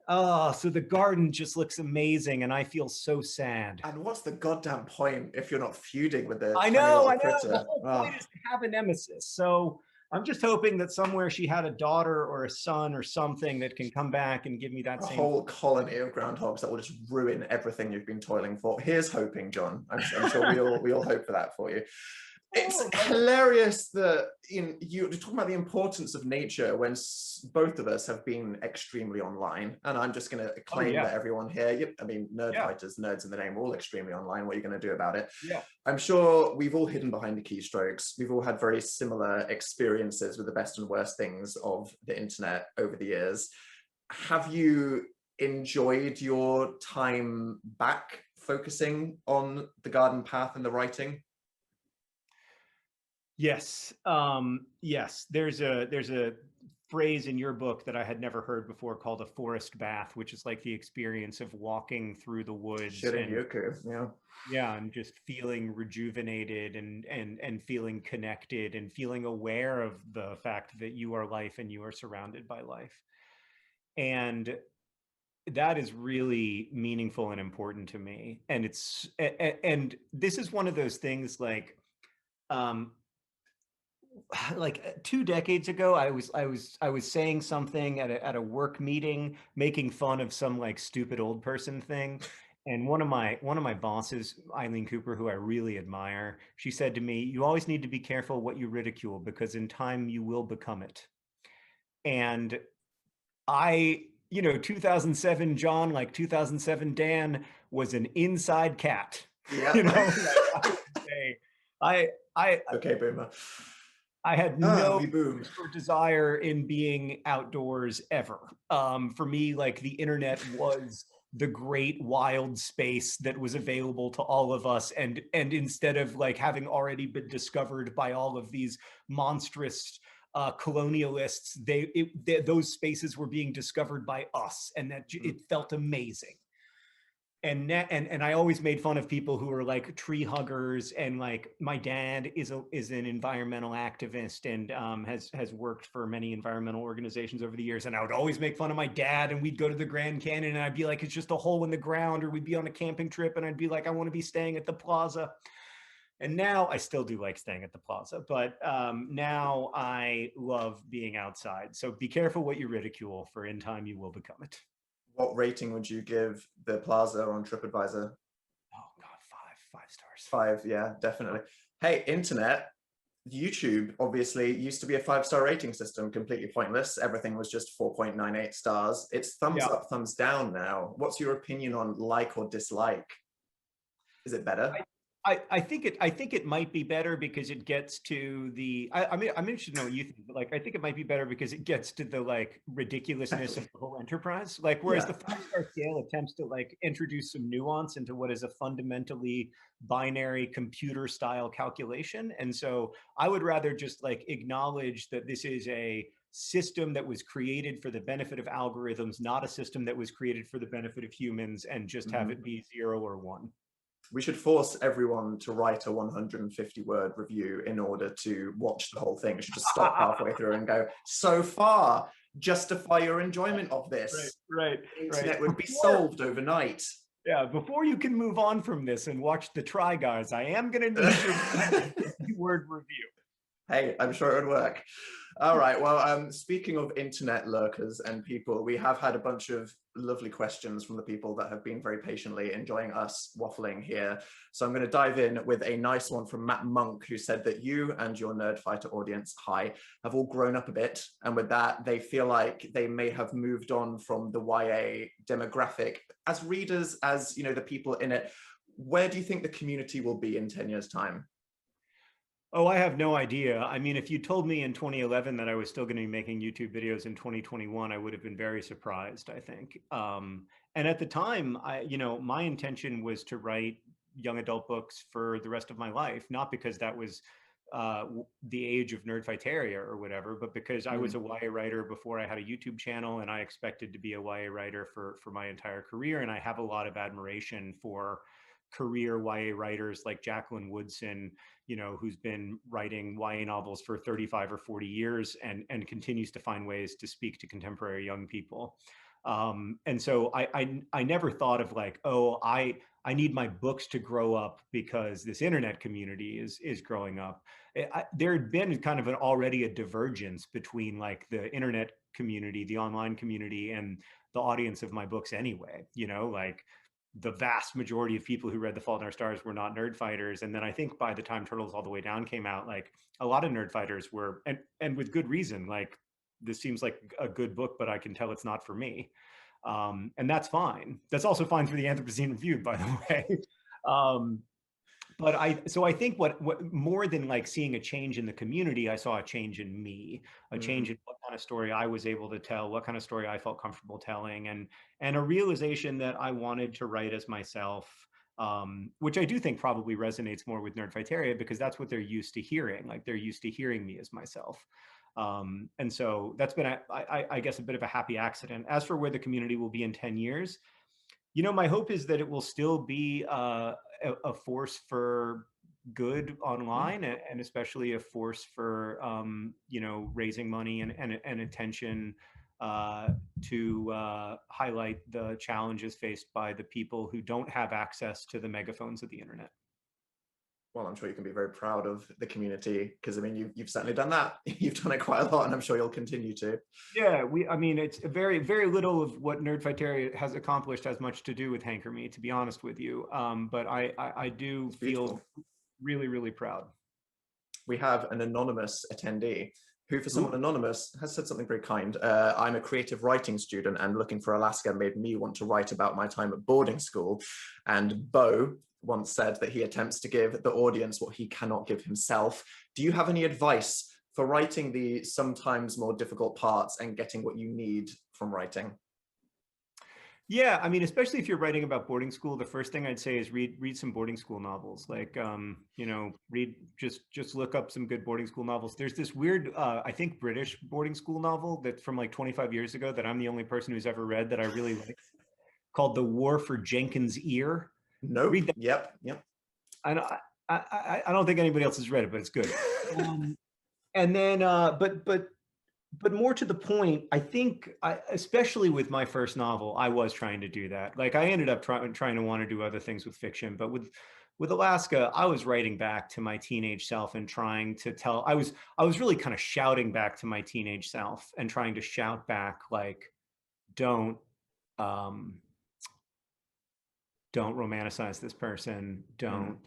Oh, so the garden just looks amazing, and I feel so sad. And what's the goddamn point if you're not feuding with it? I know. The whole point is to have a nemesis. So I'm just hoping that somewhere she had a daughter or a son or something that can come back and give me that same whole colony of groundhogs that will just ruin everything you've been toiling for. Here's hoping, John. I'm sure we all hope for that for you. It's hilarious that you're talking about the importance of nature when both of us have been extremely online. And I'm just going to claim that everyone here, I mean, fighters, nerds in the name, are all extremely online. What are you going to do about it? Yeah. I'm sure we've all hidden behind the keystrokes. We've all had very similar experiences with the best and worst things of the internet over the years. Have you enjoyed your time back focusing on the garden path and the writing? Yes. Yes. There's a phrase in your book that I had never heard before called a forest bath, which is like the experience of walking through the woods and Yeah. and just feeling rejuvenated and feeling connected and feeling aware of the fact that you are life and you are surrounded by life. And that is really meaningful and important to me. And and this is one of those things um like 2 decades ago, I was saying something at a work meeting, making fun of some like stupid old person thing. And one of my bosses, Eileen Cooper, who I really admire, she said to me, "You always need to be careful what you ridicule because in time you will become it." And you know, 2007 John, like 2007 Dan, was an inside cat. Yeah. You know, like I would say, I Okay, boomer. I had no We boom. desire in being outdoors ever. For me, like the internet was the great wild space that was available to all of us, and instead of like having already been discovered by all of these monstrous colonialists, those spaces were being discovered by us, and that it felt amazing. And I always made fun of people who were like tree huggers, and like my dad is an environmental activist and has worked for many environmental organizations over the years, and I would always make fun of my dad, and we'd go to the Grand Canyon and I'd be like, it's just a hole in the ground, or we'd be on a camping trip and I'd be like, I want to be staying at the plaza. And now I still do like staying at the plaza, but now I love being outside. So be careful what you ridicule, for in time you will become it. What rating would you give the Plaza on TripAdvisor? Oh God, five stars. 5, yeah, definitely. Hey, internet, YouTube obviously used to be a 5-star rating system, completely pointless. Everything was just 4.98 stars. It's thumbs up, thumbs down now. What's your opinion on like or dislike? Is it better? I think it might be better because it gets to the I mean I'm interested to know what you think, but like I think it might be better because it gets to the like ridiculousness of the whole enterprise. Like whereas the 5-star scale attempts to like introduce some nuance into what is a fundamentally binary computer style calculation. And so I would rather just like acknowledge that this is a system that was created for the benefit of algorithms, not a system that was created for the benefit of humans, and just have it be 0 or 1. We should force everyone to write a 150-word review in order to watch the whole thing. We should just stop halfway through and go, so far, justify your enjoyment of this. Right. The internet would be solved overnight. Yeah, before you can move on from this and watch the Try Guys, I am going to need your 50-word review. Hey, I'm sure it would work. All right. Well, speaking of internet lurkers and people, we have had a bunch of lovely questions from the people that have been very patiently enjoying us waffling here. So I'm going to dive in with a nice one from Matt Monk, who said that you and your Nerdfighter audience, hi, have all grown up a bit. And with that, they feel like they may have moved on from the YA demographic. As readers, as you know, the people in it, where do you think the community will be in 10 years' time? Oh, I have no idea. I mean, if you told me in 2011 that I was still going to be making YouTube videos in 2021, I would have been very surprised, I think. And at the time, my intention was to write young adult books for the rest of my life, not because that was the age of Nerdfighteria or whatever, but because I was a YA writer before I had a YouTube channel, and I expected to be a YA writer for my entire career. And I have a lot of admiration for career YA writers like Jacqueline Woodson, you know, who's been writing YA novels for 35 or 40 years and continues to find ways to speak to contemporary young people. And so I never thought of like, oh, I need my books to grow up because this internet community is growing up. There had been kind of already a divergence between like the internet community, the online community, and the audience of my books anyway. You know, like the vast majority of people who read The Fault in Our Stars were not nerd fighters. And then I think by the time Turtles All the Way Down came out, like a lot of nerd fighters were, and with good reason, like this seems like a good book, but I can tell it's not for me. And that's fine. That's also fine for the Anthropocene Review, by the way. But I think what more than like seeing a change in the community, I saw a change in me, a change in what kind of story I was able to tell, what kind of story I felt comfortable telling, and a realization that I wanted to write as myself, which I do think probably resonates more with Nerdfighteria because that's what they're used to hearing. Like they're used to hearing me as myself. And so that's been, I guess, a bit of a happy accident. As for where the community will be in 10 years, you know, my hope is that it will still be a force for good online, and especially a force for, you know, raising money and attention to highlight the challenges faced by the people who don't have access to the megaphones of the internet. Well, I'm sure you can be very proud of the community, because I mean, you've certainly done that. You've done it quite a lot, and I'm sure you'll continue to. Yeah, I mean, it's very, very little of what Nerdfighteria has accomplished has much to do with Hank or me, to be honest with you. But I do feel really, really proud. We have an anonymous attendee who, for someone anonymous, has said something very kind. I'm a creative writing student, and looking for Alaska made me want to write about my time at boarding school. And Bo once said that he attempts to give the audience what he cannot give himself. Do you have any advice for writing the sometimes more difficult parts and getting what you need from writing? Yeah, I mean, especially if you're writing about boarding school, the first thing I'd say is read some boarding school novels. Like, you know, just look up some good boarding school novels. There's this weird, I think, British boarding school novel that's from like 25 years ago that I'm the only person who's ever read that I really like, called The War for Jenkins' Ear. Nope. Read that. Yep. I don't think anybody else has read it, but it's good. And then, but more to the point, I think, especially with my first novel, I was trying to do that. Like, I ended up trying to want to do other things with fiction, but with Alaska, I was writing back to my teenage self and trying to tell. I was really kind of shouting back to my teenage self and trying to shout back, like, don't romanticize this person. Don't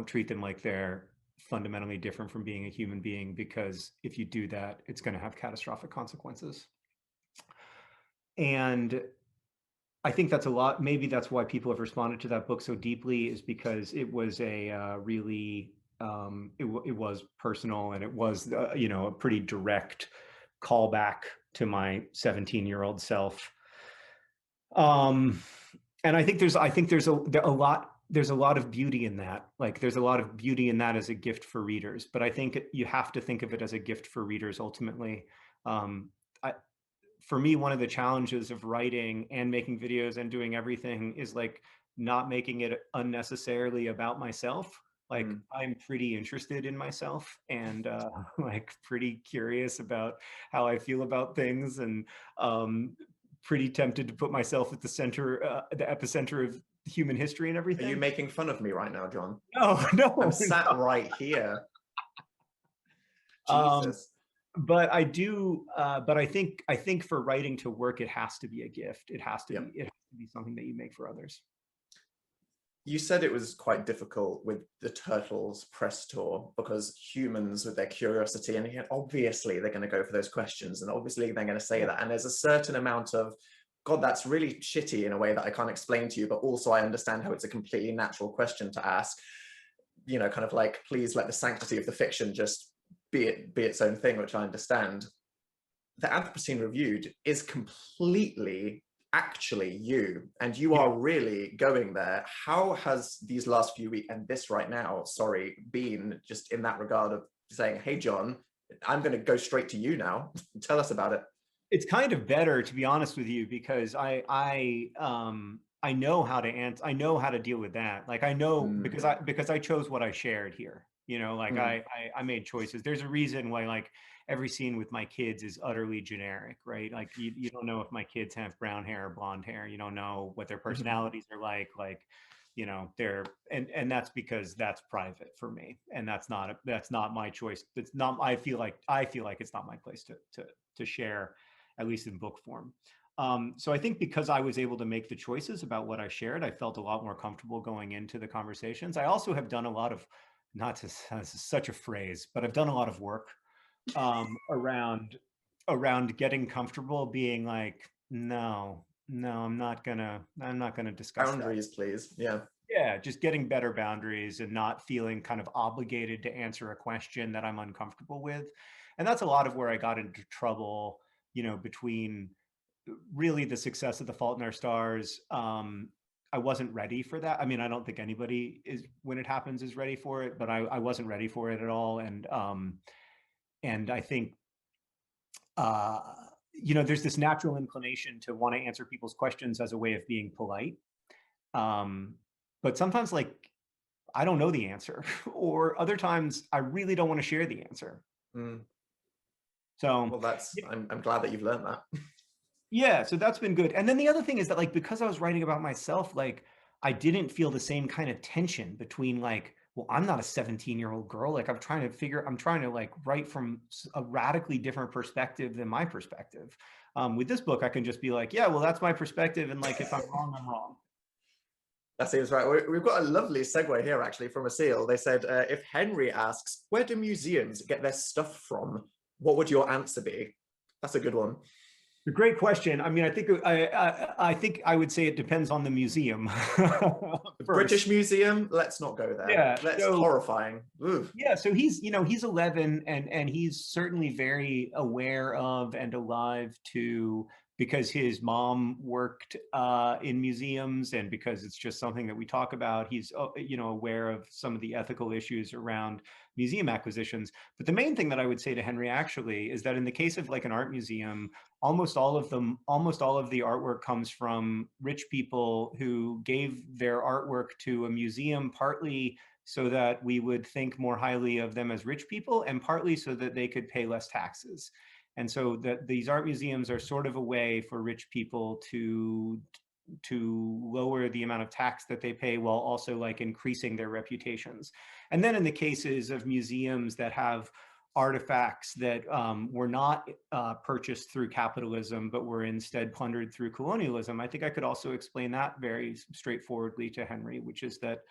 treat them like they're fundamentally different from being a human being, because if you do that, it's going to have catastrophic consequences. And I think that's a lot. Maybe that's why people have responded to that book so deeply, is because it was a really, it was personal, and it was, you know, a pretty direct callback to my 17-year-old self. And I think there's a lot of beauty in that. Like, there's a lot of beauty in that as a gift for readers, but I think you have to think of it as a gift for readers ultimately. For me, one of the challenges of writing and making videos and doing everything is like not making it unnecessarily about myself. Like, I'm pretty interested in myself, and like pretty curious about how I feel about things, and pretty tempted to put myself at the center, the epicenter of human history and everything. Are you making fun of me right now, John? No. I'm sat right here. Jesus. But I do. But I think for writing to work, it has to be a gift. It has to be. It has to be something that you make for others. You said it was quite difficult with the Turtles press tour, because humans, with their curiosity, and obviously they're going to go for those questions, and obviously they're going to say that, and there's a certain amount of, God, that's really shitty in a way that I can't explain to you, but also I understand how it's a completely natural question to ask. You know, kind of like, please let the sanctity of the fiction just be its own thing, which I understand. The Anthropocene Reviewed is completely actually you, and you are really going there. How has these last few weeks, and this right now, sorry, been just in that regard of saying, hey, John, I'm going to go straight to you now. Tell us about it. It's kind of better, to be honest with you, because I know how to answer. I know how to deal with that. Like, I know because I chose what I shared here. You know, like I made choices. There's a reason why, like, every scene with my kids is utterly generic, right? Like, you don't know if my kids have brown hair or blonde hair. You don't know what their personalities are like, you know, and that's because that's private for me, and that's not my choice. It's not. I feel like it's not my place to share, at least in book form. So I think because I was able to make the choices about what I shared, I felt a lot more comfortable going into the conversations. I also have done a lot of, not to, this is such a phrase, but I've done a lot of work around getting comfortable being like, no, I'm not gonna discuss boundaries, please. Yeah, just getting better boundaries and not feeling kind of obligated to answer a question that I'm uncomfortable with. And that's a lot of where I got into trouble, you know, between really the success of The Fault in Our Stars wasn't ready for that. I mean, I don't think anybody is, when it happens, is ready for it, but I wasn't ready for it at all. And I think, you know, there's this natural inclination to want to answer people's questions as a way of being polite. But sometimes, like, I don't know the answer, or other times I really don't want to share the answer. So, well, that's, I'm glad that you've learned that. yeah, so that's been good. And then the other thing is that, like, because I was writing about myself, like, I didn't feel the same kind of tension between, like, well, I'm not a 17-year-old girl. Like, I'm trying to like write from a radically different perspective than my perspective. With this book, I can just be like, yeah, well, that's my perspective. And like, if I'm wrong, I'm wrong. That seems right. We've got a lovely segue here, actually, from a seal. They said, if Henry asks, where do museums get their stuff from? What would your answer be? That's a good one. A great question. I mean, I think I would say it depends on the museum. The British Museum, let's not go there. Yeah, That's so, horrifying. Oof. yeah, so he's, you know, he's 11, and he's certainly very aware of and alive to, because his mom worked in museums, and because it's just something that we talk about, he's, you know, aware of some of the ethical issues around museum acquisitions. But the main thing that I would say to Henry, actually, is that in the case of like an art museum, almost all of the artwork comes from rich people who gave their artwork to a museum, partly so that we would think more highly of them as rich people, and partly so that they could pay less taxes. And so that these art museums are sort of a way for rich people to lower the amount of tax that they pay, while also like increasing their reputations. And then in the cases of museums that have artifacts that were not purchased through capitalism, but were instead plundered through colonialism, I think I could also explain that very straightforwardly to Henry, which is that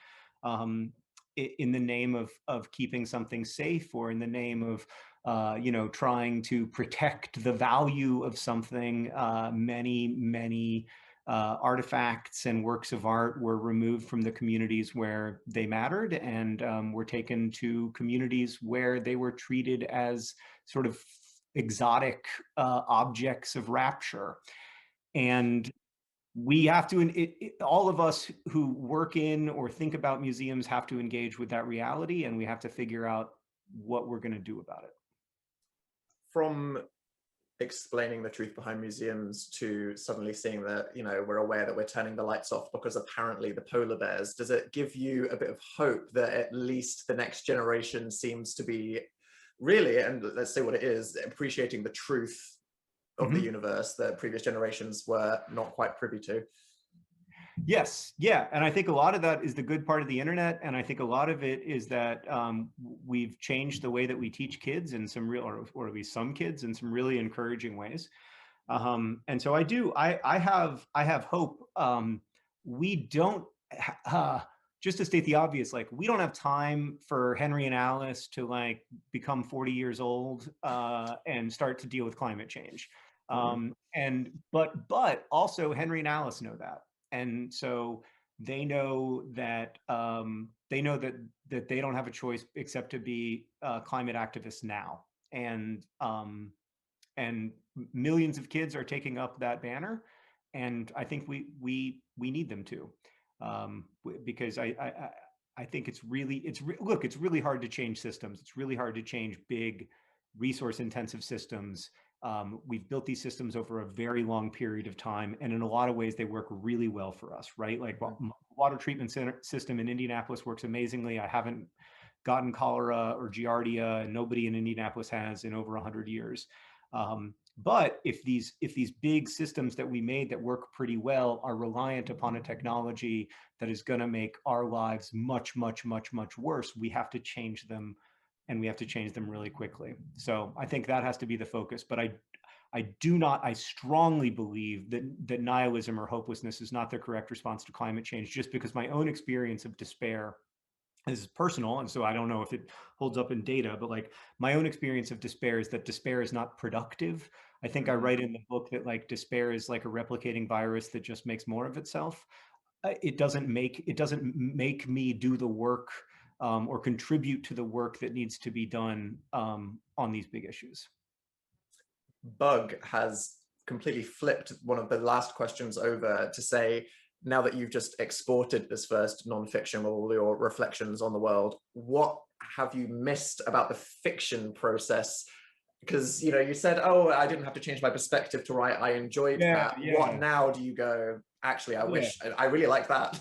in the name of keeping something safe, or in the name of you know, trying to protect the value of something, many artifacts and works of art were removed from the communities where they mattered, and were taken to communities where they were treated as sort of exotic objects of rapture. And we have to, all of us who work in or think about museums have to engage with that reality, and we have to figure out what we're going to do about it. From explaining the truth behind museums to suddenly seeing that, you know, we're aware that we're turning the lights off because apparently the polar bears, does it give you a bit of hope that at least the next generation seems to be really, and let's say what it is, appreciating the truth of the universe that previous generations were not quite privy to? Yes, yeah, and I think a lot of that is the good part of the internet, and I think a lot of it is that we've changed the way that we teach kids in some real, or at least some kids, in some really encouraging ways. And so I have hope. We don't, just to state the obvious, like, we don't have time for Henry and Alice to like become 40 years old and start to deal with climate change. But also Henry and Alice know that. And so they know that that they don't have a choice except to be climate activists now. And millions of kids are taking up that banner, and I think we need them to, because I think it's really hard to change systems. It's really hard to change big resource intensive systems. We've built these systems over a very long period of time, and in a lot of ways they work really well for us, right? Like, water treatment system in Indianapolis works amazingly. I haven't gotten cholera or giardia, and nobody in Indianapolis has in over 100 years. But if these big systems that we made that work pretty well are reliant upon a technology that is going to make our lives much worse, we have to change them, and we have to change them really quickly. So I think that has to be the focus. But I strongly believe that nihilism or hopelessness is not the correct response to climate change, just because my own experience of despair is personal. And so I don't know if it holds up in data, but like, my own experience of despair is that despair is not productive. I think I write in the book that like despair is like a replicating virus that just makes more of itself. It doesn't make me do the work or contribute to the work that needs to be done on these big issues. Bug has completely flipped one of the last questions over to say, now that you've just exported this first non-fiction with all your reflections on the world, what have you missed about the fiction process? Because, you know, you said, oh, I didn't have to change my perspective to write, I enjoyed that. What now do you go, actually, I wish, I really like that.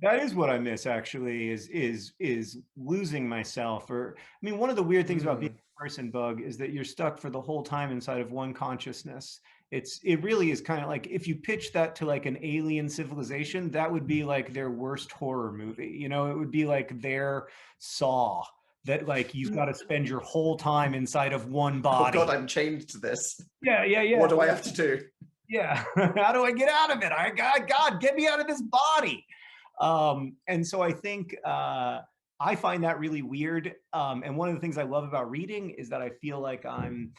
That is what I miss, actually, is losing myself. Or, I mean, one of the weird things about being a person bug is that you're stuck for the whole time inside of one consciousness. It really is kind of like, if you pitch that to like an alien civilization, that would be like their worst horror movie. You know, it would be like their Saw, that like you've got to spend your whole time inside of one body. Oh God, I'm chained to this. Yeah. What do I have to do? Yeah. How do I get out of it? God, get me out of this body. And so I think I find that really weird. And one of the things I love about reading is that I feel like I'm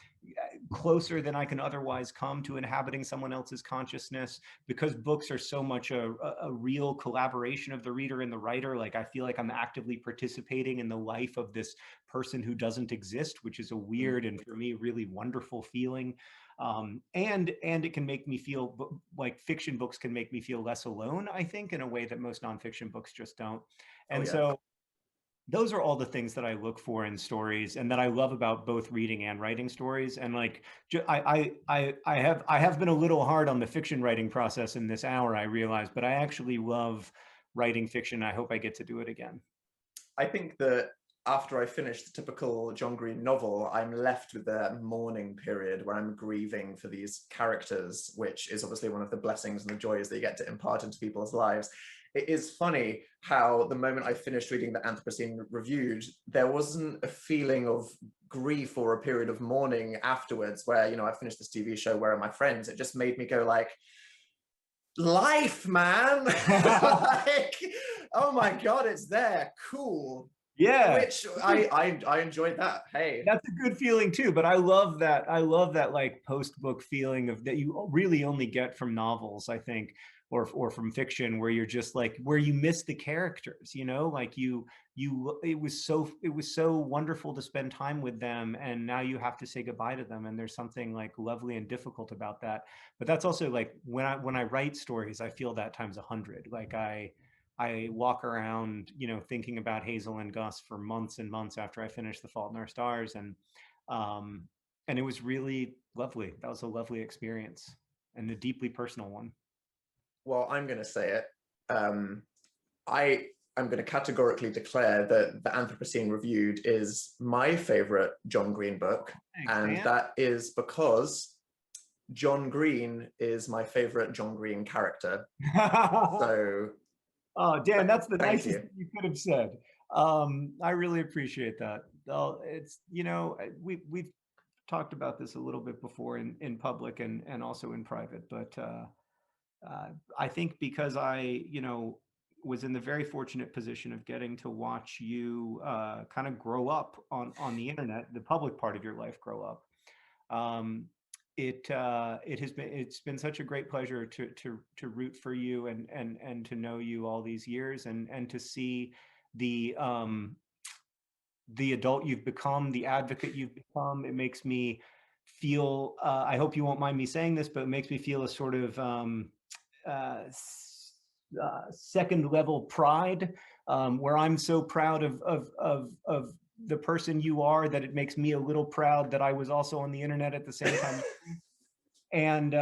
closer than I can otherwise come to inhabiting someone else's consciousness, because books are so much a real collaboration of the reader and the writer. Like, I feel like I'm actively participating in the life of this person who doesn't exist, which is a weird and for me really wonderful feeling. And it can make me feel like fiction books can make me feel less alone, I think, in a way that most nonfiction books just don't. And so those are all the things that I look for in stories, and that I love about both reading and writing stories. And like, I have been a little hard on the fiction writing process in this hour, I realize, but I actually love writing fiction. I hope I get to do it again. I think that after I finish the typical John Green novel, I'm left with a mourning period where I'm grieving for these characters, which is obviously one of the blessings and the joys that you get to impart into people's lives. It is funny how the moment I finished reading the Anthropocene reviewed, there wasn't a feeling of grief or a period of mourning afterwards where, you know, I finished this TV show, Where Are My Friends? It just made me go like, life, man. Like, oh my God, it's there. Cool. Yeah, which I enjoyed that. Hey, that's a good feeling too. But I love that like post-book feeling of that you really only get from novels, I think, or from fiction, where you're just like, where you miss the characters, you know, like it was so wonderful to spend time with them, and now you have to say goodbye to them, and there's something like lovely and difficult about that. But that's also like when I write stories, I feel that times 100. Like I walk around, you know, thinking about Hazel and Gus for months and months after I finished The Fault in Our Stars, and it was really lovely. That was a lovely experience, and a deeply personal one. Well, I'm going to say it. I'm going to categorically declare that the Anthropocene Reviewed is my favorite John Green book. Thanks, and man. That is because John Green is my favorite John Green character. So, oh, Dan, that's the nicest thing you could have said. I really appreciate that. It's, you know, we've talked about this a little bit before in public and also in private, but I think because I, you know, was in the very fortunate position of getting to watch you kind of grow up on the internet, the public part of your life grow up. It's been such a great pleasure to root for you and to know you all these years, and to see the adult you've become, the advocate you've become. It makes me feel, I hope you won't mind me saying this, but it makes me feel a sort of second level pride, where I'm so proud of the person you are, that it makes me a little proud that I was also on the internet at the same time. And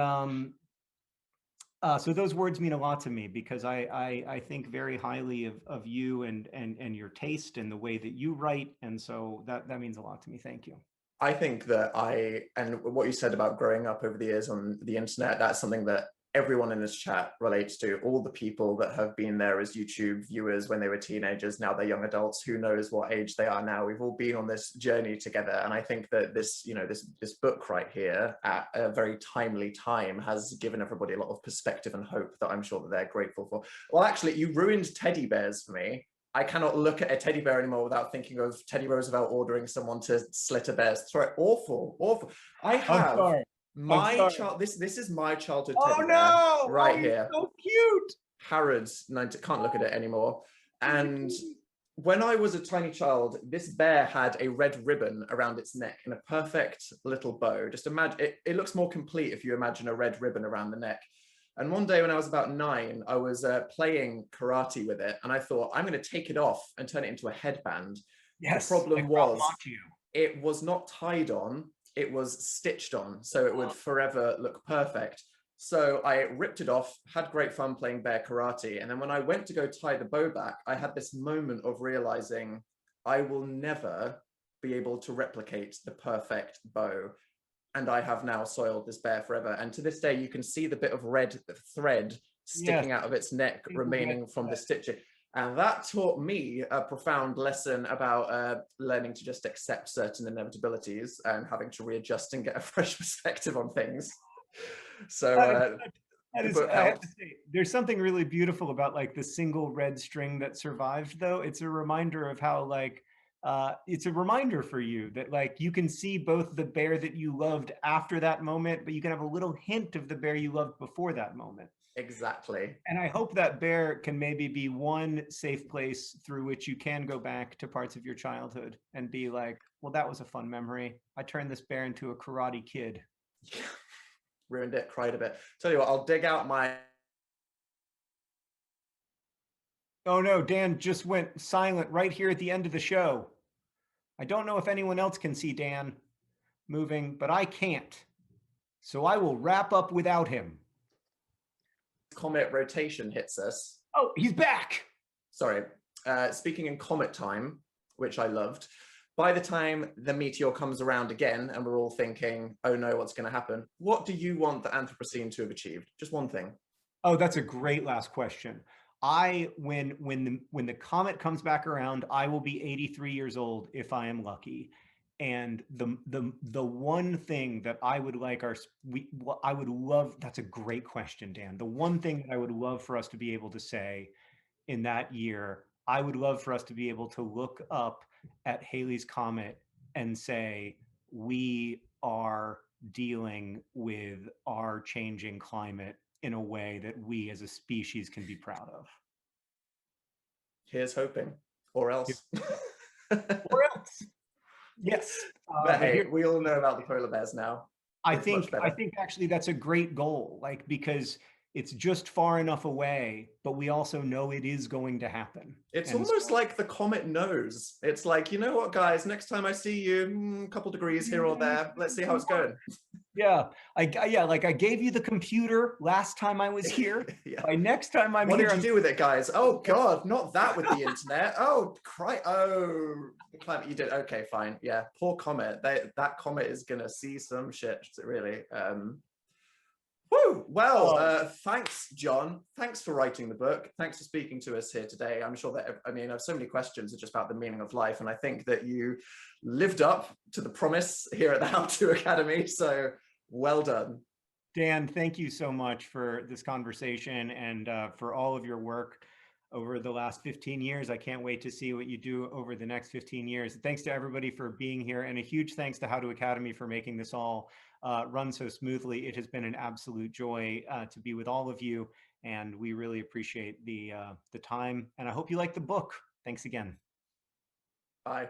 so those words mean a lot to me, because I think very highly of you and your taste and the way that you write. And so that means a lot to me. Thank you. I think that and what you said about growing up over the years on the internet, that's something that everyone in this chat relates to. All the people that have been there as YouTube viewers when they were teenagers, now they're young adults, who knows what age they are now. We've all been on this journey together. And I think that this, you know, this book right here at a very timely time has given everybody a lot of perspective and hope that I'm sure that they're grateful for. Well, actually, you ruined teddy bears for me. I cannot look at a teddy bear anymore without thinking of Teddy Roosevelt ordering someone to slit a bear's throat. Awful, awful. I have my child. This is my childhood teddy bear right here. So cute. Harrods, can't look at it anymore. And when I was a tiny child, this bear had a red ribbon around its neck in a perfect little bow. Just imagine it looks more complete if you imagine a red ribbon around the neck. And one day when I was about 9, I was playing karate with it, and I thought, I'm going to take it off and turn it into a headband. Yes. The problem like was it was not tied on, it was stitched on, so it would forever look perfect. So I ripped it off, had great fun playing bear karate. And then when I went to go tie the bow back, I had this moment of realizing I will never be able to replicate the perfect bow. And I have now soiled this bear forever. And to this day, you can see the bit of red thread sticking out of its neck remaining from the stitching. And that taught me a profound lesson about learning to just accept certain inevitabilities and having to readjust and get a fresh perspective on things. So I have to say, there's something really beautiful about like the single red string that survived, though. It's a reminder of how like, it's a reminder for you that like you can see both the bear that you loved after that moment, but you can have a little hint of the bear you loved before that moment. Exactly. And I hope that bear can maybe be one safe place through which you can go back to parts of your childhood and be like, well, that was a fun memory. I turned this bear into a karate kid. Ruined it, cried a bit. Tell you what, I'll dig out my... Oh no, Dan just went silent right here at the end of the show. I don't know if anyone else can see Dan moving, but I can't. So I will wrap up without him. Comet rotation hits us. Oh, he's back. Sorry. Speaking in comet time, which I loved, by the time the meteor comes around again and we're all thinking, oh no, what's going to happen? What do you want the Anthropocene to have achieved? Just one thing. Oh, that's a great last question. When the comet comes back around, I will be 83 years old if I am lucky. And the one thing that I would like I would love, that's a great question, Dan. The one thing that I would love for us to be able to say in that year, I would love for us to be able to look up at Halley's Comet and say, we are dealing with our changing climate in a way that we as a species can be proud of. Here's hoping, or else. Or else. Yes. But hey, we all know about the polar bears now. I think actually that's a great goal, like, because it's just far enough away, but we also know it is going to happen. It's almost like the comet knows. It's like, you know what, guys, next time I see you, a couple degrees here or there, let's see how it's going. Yeah, I gave you the computer last time I was here. Yeah. By next time I'm here. What did you do with it, guys? Oh God, not that with the internet. Oh, the climate you did. Okay, fine. Yeah, poor comet. That comet is gonna see some shit, really. Woo! Well, thanks, John. Thanks for writing the book. Thanks for speaking to us here today. I'm sure that, I have so many questions just about the meaning of life, and I think that you lived up to the promise here at the How To Academy, so well done. Dan, thank you so much for this conversation and for all of your work over the last 15 years. I can't wait to see what you do over the next 15 years. Thanks to everybody for being here, and a huge thanks to How To Academy for making this all run so smoothly. It has been an absolute joy to be with all of you, and we really appreciate the time, and I hope you like the book. Thanks again. Bye.